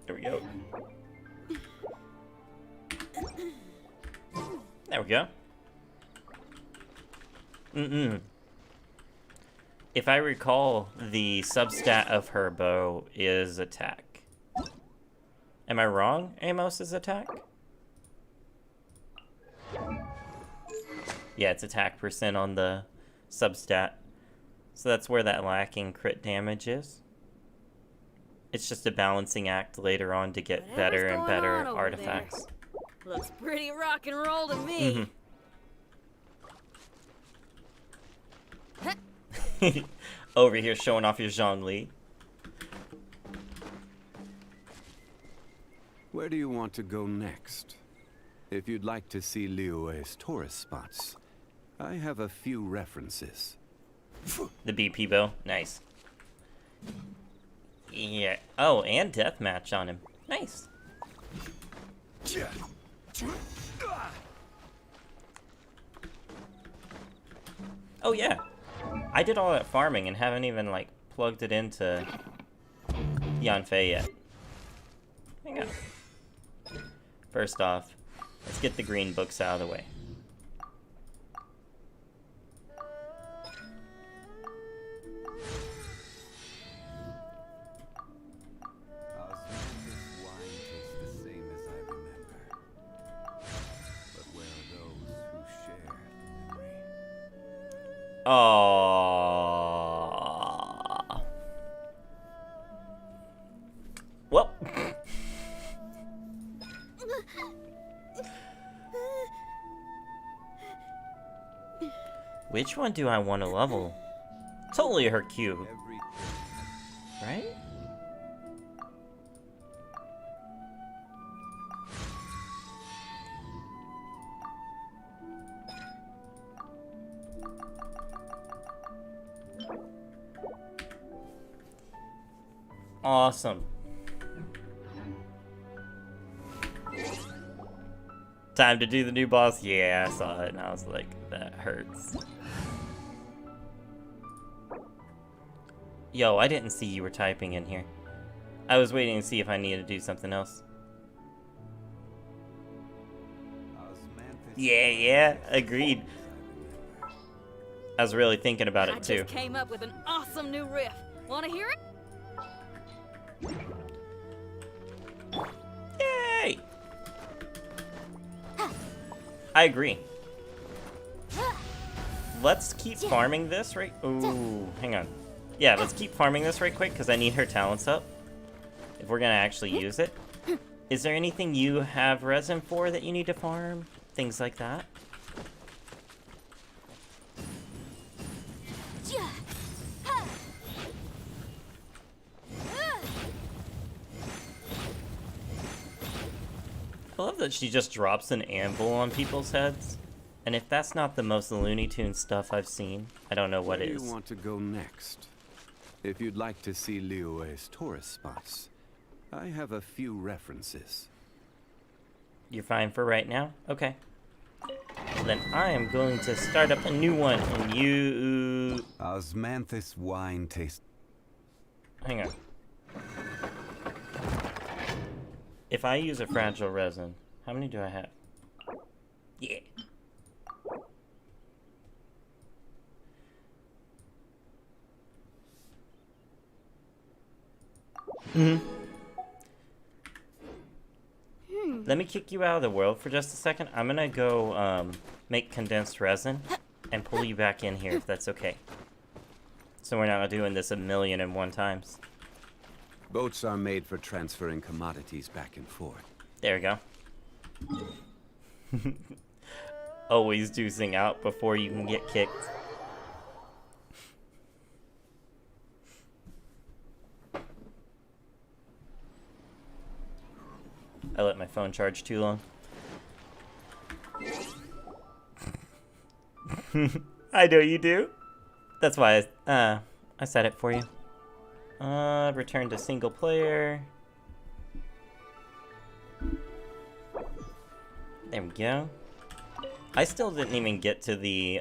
There we go. There we go. If I recall, the substat of her bow is attack. Am I wrong? Amos is attack? Yeah, it's attack percent on the substat. So that's where that lacking crit damage is. It's just a balancing act later on to get better and better artifacts. Looks pretty rock and roll to me. Over here showing off your Zhongli. Where do you want to go next? If you'd like to see Liyue's tourist spots, I have a few references. The BP bow, nice. Yeah. Oh, and deathmatch on him. Nice. Oh yeah. I did all that farming and haven't even like plugged it into Yanfei yet. Hang on. First off, let's get the green books out of the way. Aww. Well. Which one do I want to level? Totally her cube. Right? Awesome. Time to do the new boss. Yeah, I saw it and I was like, that hurts. Yo, I didn't see you were typing in here. I was waiting to see if I needed to do something else. Yeah, agreed. I was really thinking about it too. I just came up with an awesome new riff. Wanna hear it? Yay! I agree. Let's keep farming this right... Ooh, hang on. Yeah, let's keep farming this right quick because I need her talents up. If we're gonna actually use it. Is there anything you have resin for that you need to farm? Things like that? I love that she just drops an anvil on people's heads. And if that's not the most Looney Tunes stuff I've seen, I don't know what is. Where do you want to go next? If you'd like to see Liyue's tourist spots, I have a few references. You're fine for right now? Okay. Well, then I am going to start up a new one, and you... Osmanthus wine taste... Hang on. If I use a fragile resin, how many do I have? Yeah. Let me kick you out of the world for just a second. I'm gonna go make condensed resin and pull you back in here if that's okay. So we're not doing this 1,000,001 times. Boats are made for transferring commodities back and forth. There we go. Always deucing out before you can get kicked. I let my phone charge too long. I know you do. That's why I set it for you. Return to single player. There we go. I still didn't even get to the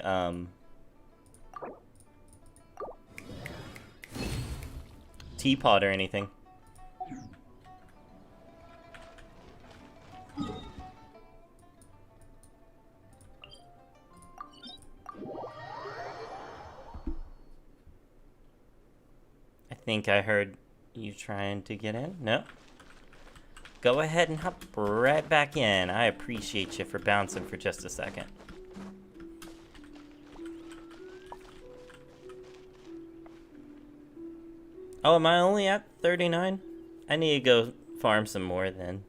teapot or anything. I think I heard you trying to get in. No? Go ahead and hop right back in. I appreciate you for bouncing for just a second. Oh, am I only at 39? I need to go farm some more then.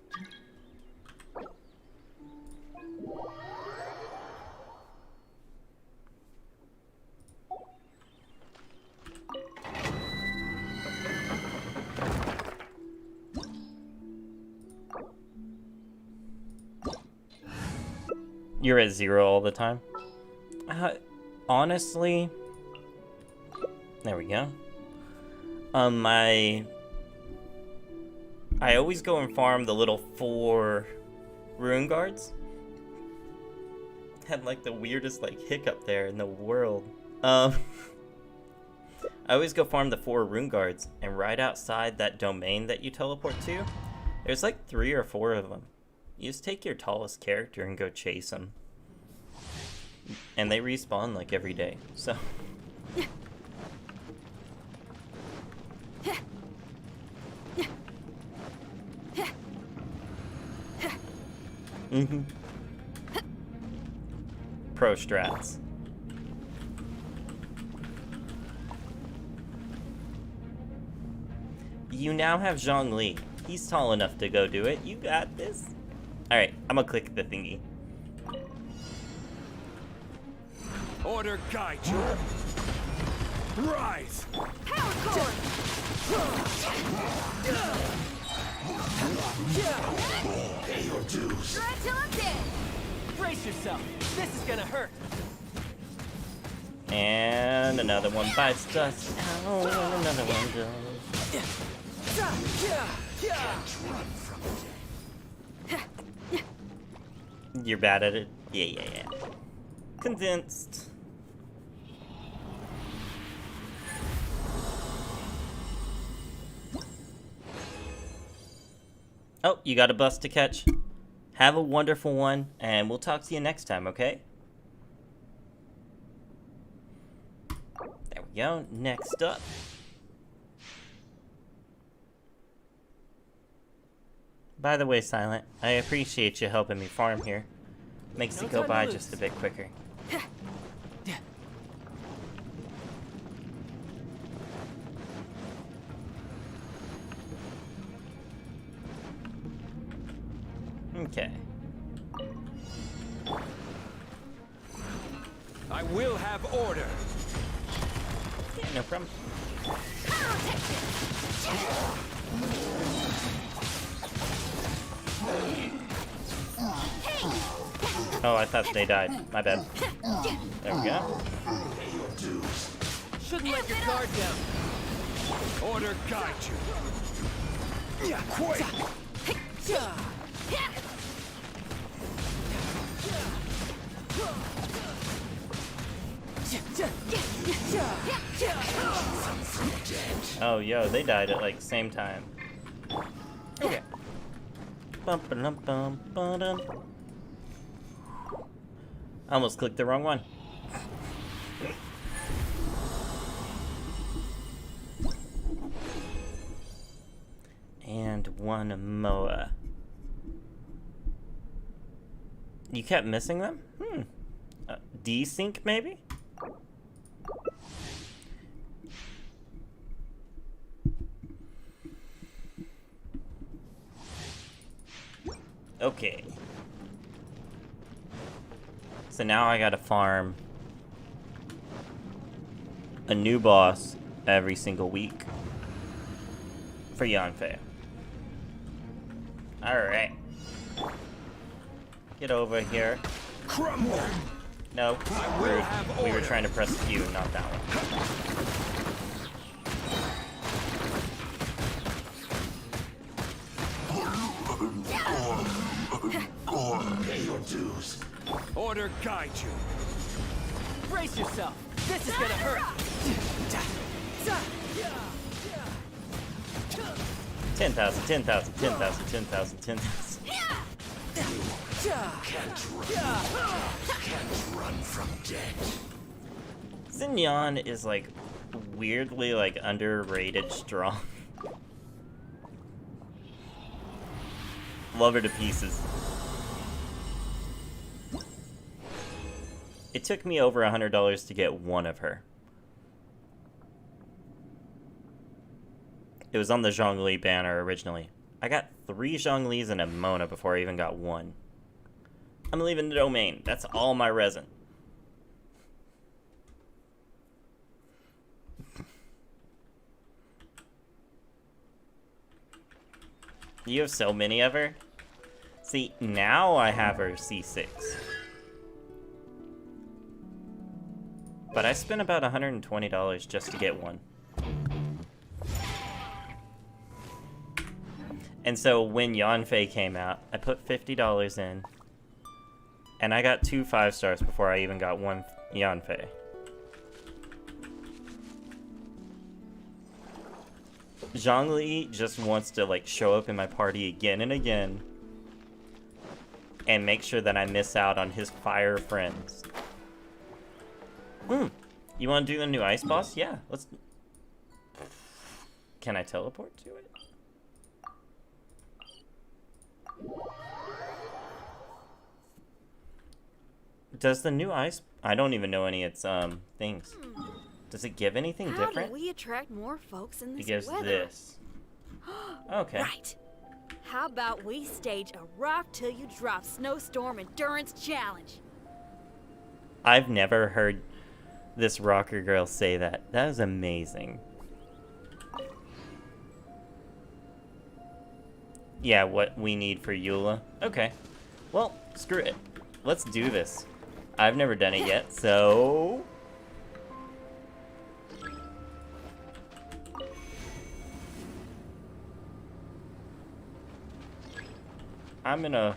You're at 0 all the time? Honestly, there we go. I always go and farm the little 4 rune guards. Had like the weirdest like hiccup there in the world. I always go farm the 4 rune guards, and right outside that domain that you teleport to, there's like 3 or 4 of them. You just take your tallest character and go chase them. And they respawn like every day, so. Pro strats. You now have Zhongli. He's tall enough to go do it. You got this. Alright, I'm gonna click the thingy. Order guide you. Rise. Power core. Pay your dues. Try till I'm dead. Brace yourself. This is gonna hurt. And another one bites dust. Ow, and another one does. You're bad at it? Yeah. Condensed. Oh, you got a bus to catch. Have a wonderful one, and we'll talk to you next time, okay? There we go. Next up. By the way, Silent, I appreciate you helping me farm here. Makes it go by just a bit quicker. Okay. I will have order. Yeah, no problem. Oh, I thought they died. My bad. There we go. Shouldn't let your guard down. Order guide you. Yeah, quick. Oh, yo, they died at like same time. Okay. Bum ba dum bum ba dum. I almost clicked the wrong one. one Moa. You kept missing them? Desync, maybe? Okay. So now I gotta farm a new boss every single week for Yanfei. Alright. Get over here. Crumble! No, rude. We were trying to press Q, not that one. Pay your dues. Order guide you. Brace yourself. This is gonna hurt. 10,000, 10,000, 10,000, 10,000, 10,000. Can't run from death. Xinyan is like weirdly like underrated strong. Love her to pieces. It took me over $100 to get one of her. It was on the Zhongli banner originally. I got 3 Zhonglis and a Mona before I even got one. I'm leaving the domain. That's all my resin. You have so many of her? See, now I have her C6. But I spent about $120 just to get one. And so when Yanfei came out, I put $50 in. And I got 2 5-stars before I even got one Yanfei. Zhongli just wants to like show up in my party again and again. And make sure that I miss out on his fire friends. You want to do the new ice boss? Yeah, let's... Can I teleport to it? Does the new ice... I don't even know any of its, things. Does it give anything How different? do we attract more folks in this It gives weather? this. Okay. Right. How about we stage a rock till you drop snowstorm endurance challenge? I've never heard this rocker girl say that. That is amazing. Yeah, what we need for Eula. Okay. Well, screw it. Let's do this. I've never done it yet, so... I'm gonna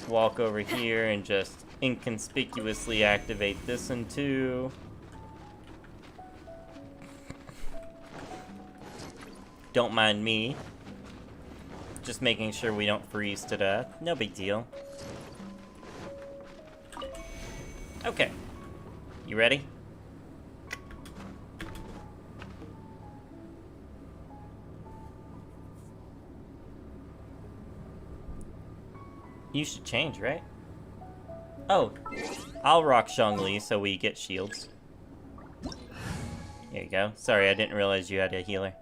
walk over here and just inconspicuously activate this one too. Don't mind me. Just making sure we don't freeze to death. No big deal. Okay. You ready? You should change, right? Oh, I'll rock Zhongli so we get shields. There you go. Sorry, I didn't realize you had a healer.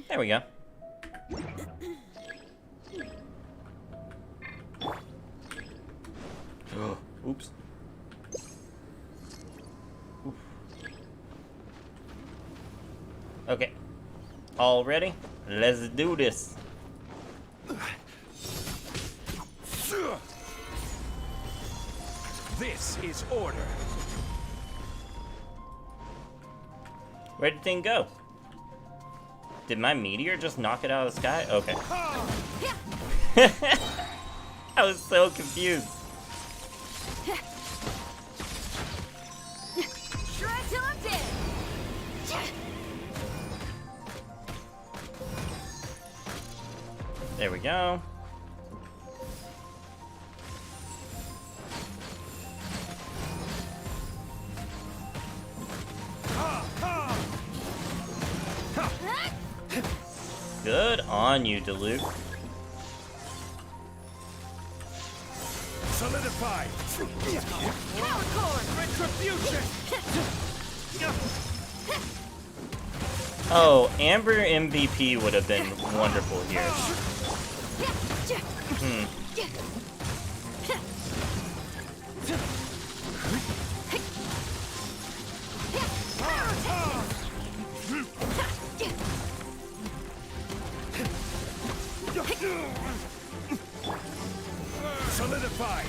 There we go. Oops. Oof. Okay. All ready? Let's do this. This is order. Where'd the thing go? Did my meteor just knock it out of the sky? Okay. I was so confused. Shred till I'm dead. There we go. Good on you, Duluth. Solidify! Power cord! Retribution! Oh, Amber MVP would have been wonderful here. Solidify!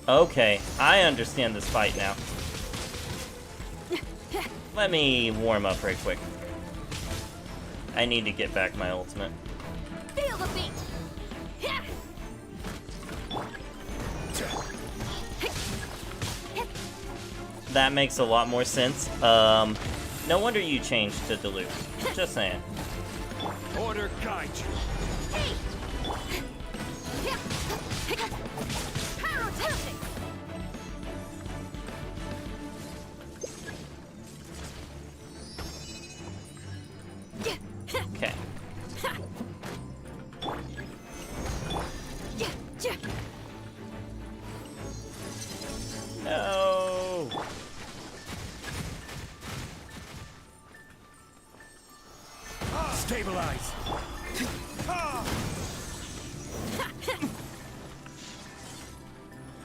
Okay, I understand this fight now. Let me warm up right quick. I need to get back my ultimate. Feel the beat. That makes a lot more sense. No wonder you changed to Duluth. Just saying. Order guide you. Okay. No. Stabilize.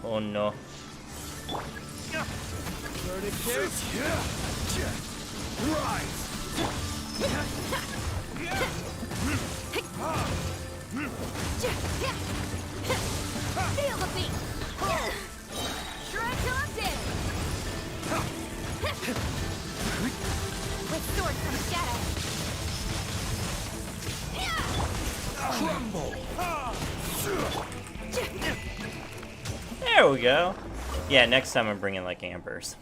Oh no. Feel the beat. Shred till I'm dead. With sword comes shadow. Crumble. There we go. Yeah, next time I'm bringing like Ambers.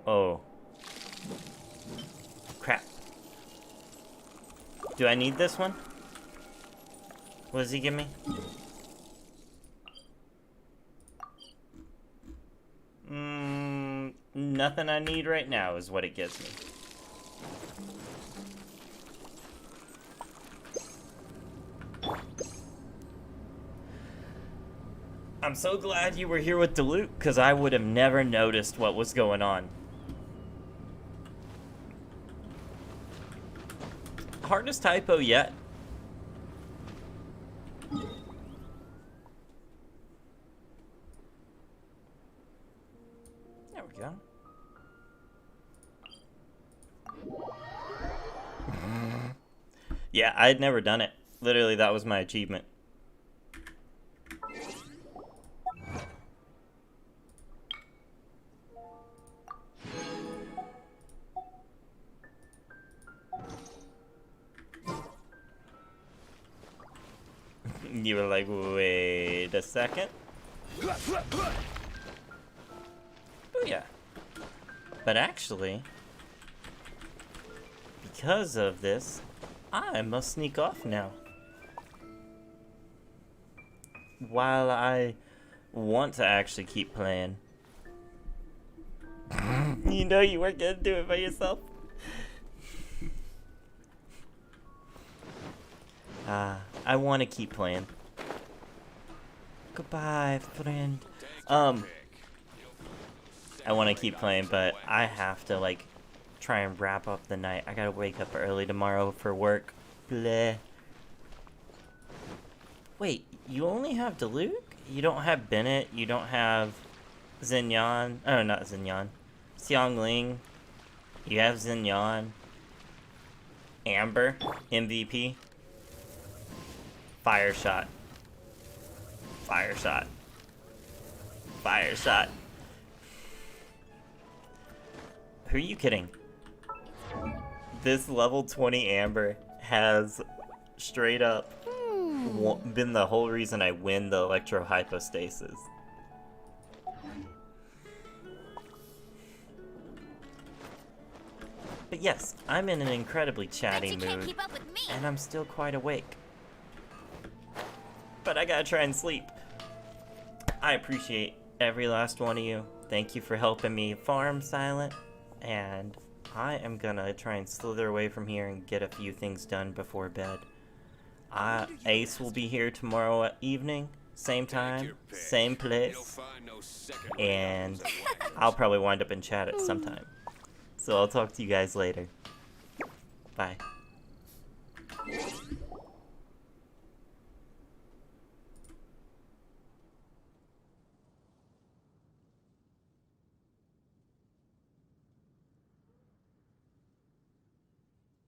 Oh. Crap. Do I need this one? What does he give me? Nothing I need right now is what it gives me. I'm so glad you were here with Duluth, because I would have never noticed what was going on. Hardest typo yet. There we go. Yeah, I had never done it. Literally, that was my achievement. You were like, wait a second. Oh yeah. But actually, because of this, I must sneak off now. While I want to actually keep playing. You know you weren't gonna do it by yourself. I want to keep playing. Goodbye, friend. I want to keep playing, but I have to, like, try and wrap up the night. I gotta wake up early tomorrow for work. Bleh. Wait, you only have Duluth? You don't have Bennett? You don't have Xinyan? Oh, not Xinyan. Xiangling. You have Xinyan. Amber. MVP. Fire shot. Fire shot. Fire shot. Who are you kidding? This level 20 Amber has straight up been the whole reason I win the electro hypostasis. But yes, I'm in an incredibly chatty mood, and I'm still quite awake. But I gotta try and sleep. I appreciate every last one of you. Thank you for helping me farm, Silent. And I am gonna try and slither away from here and get a few things done before bed. Ace will be here tomorrow evening, same time, same place, and I'll probably wind up in chat at some time. So I'll talk to you guys later. Bye.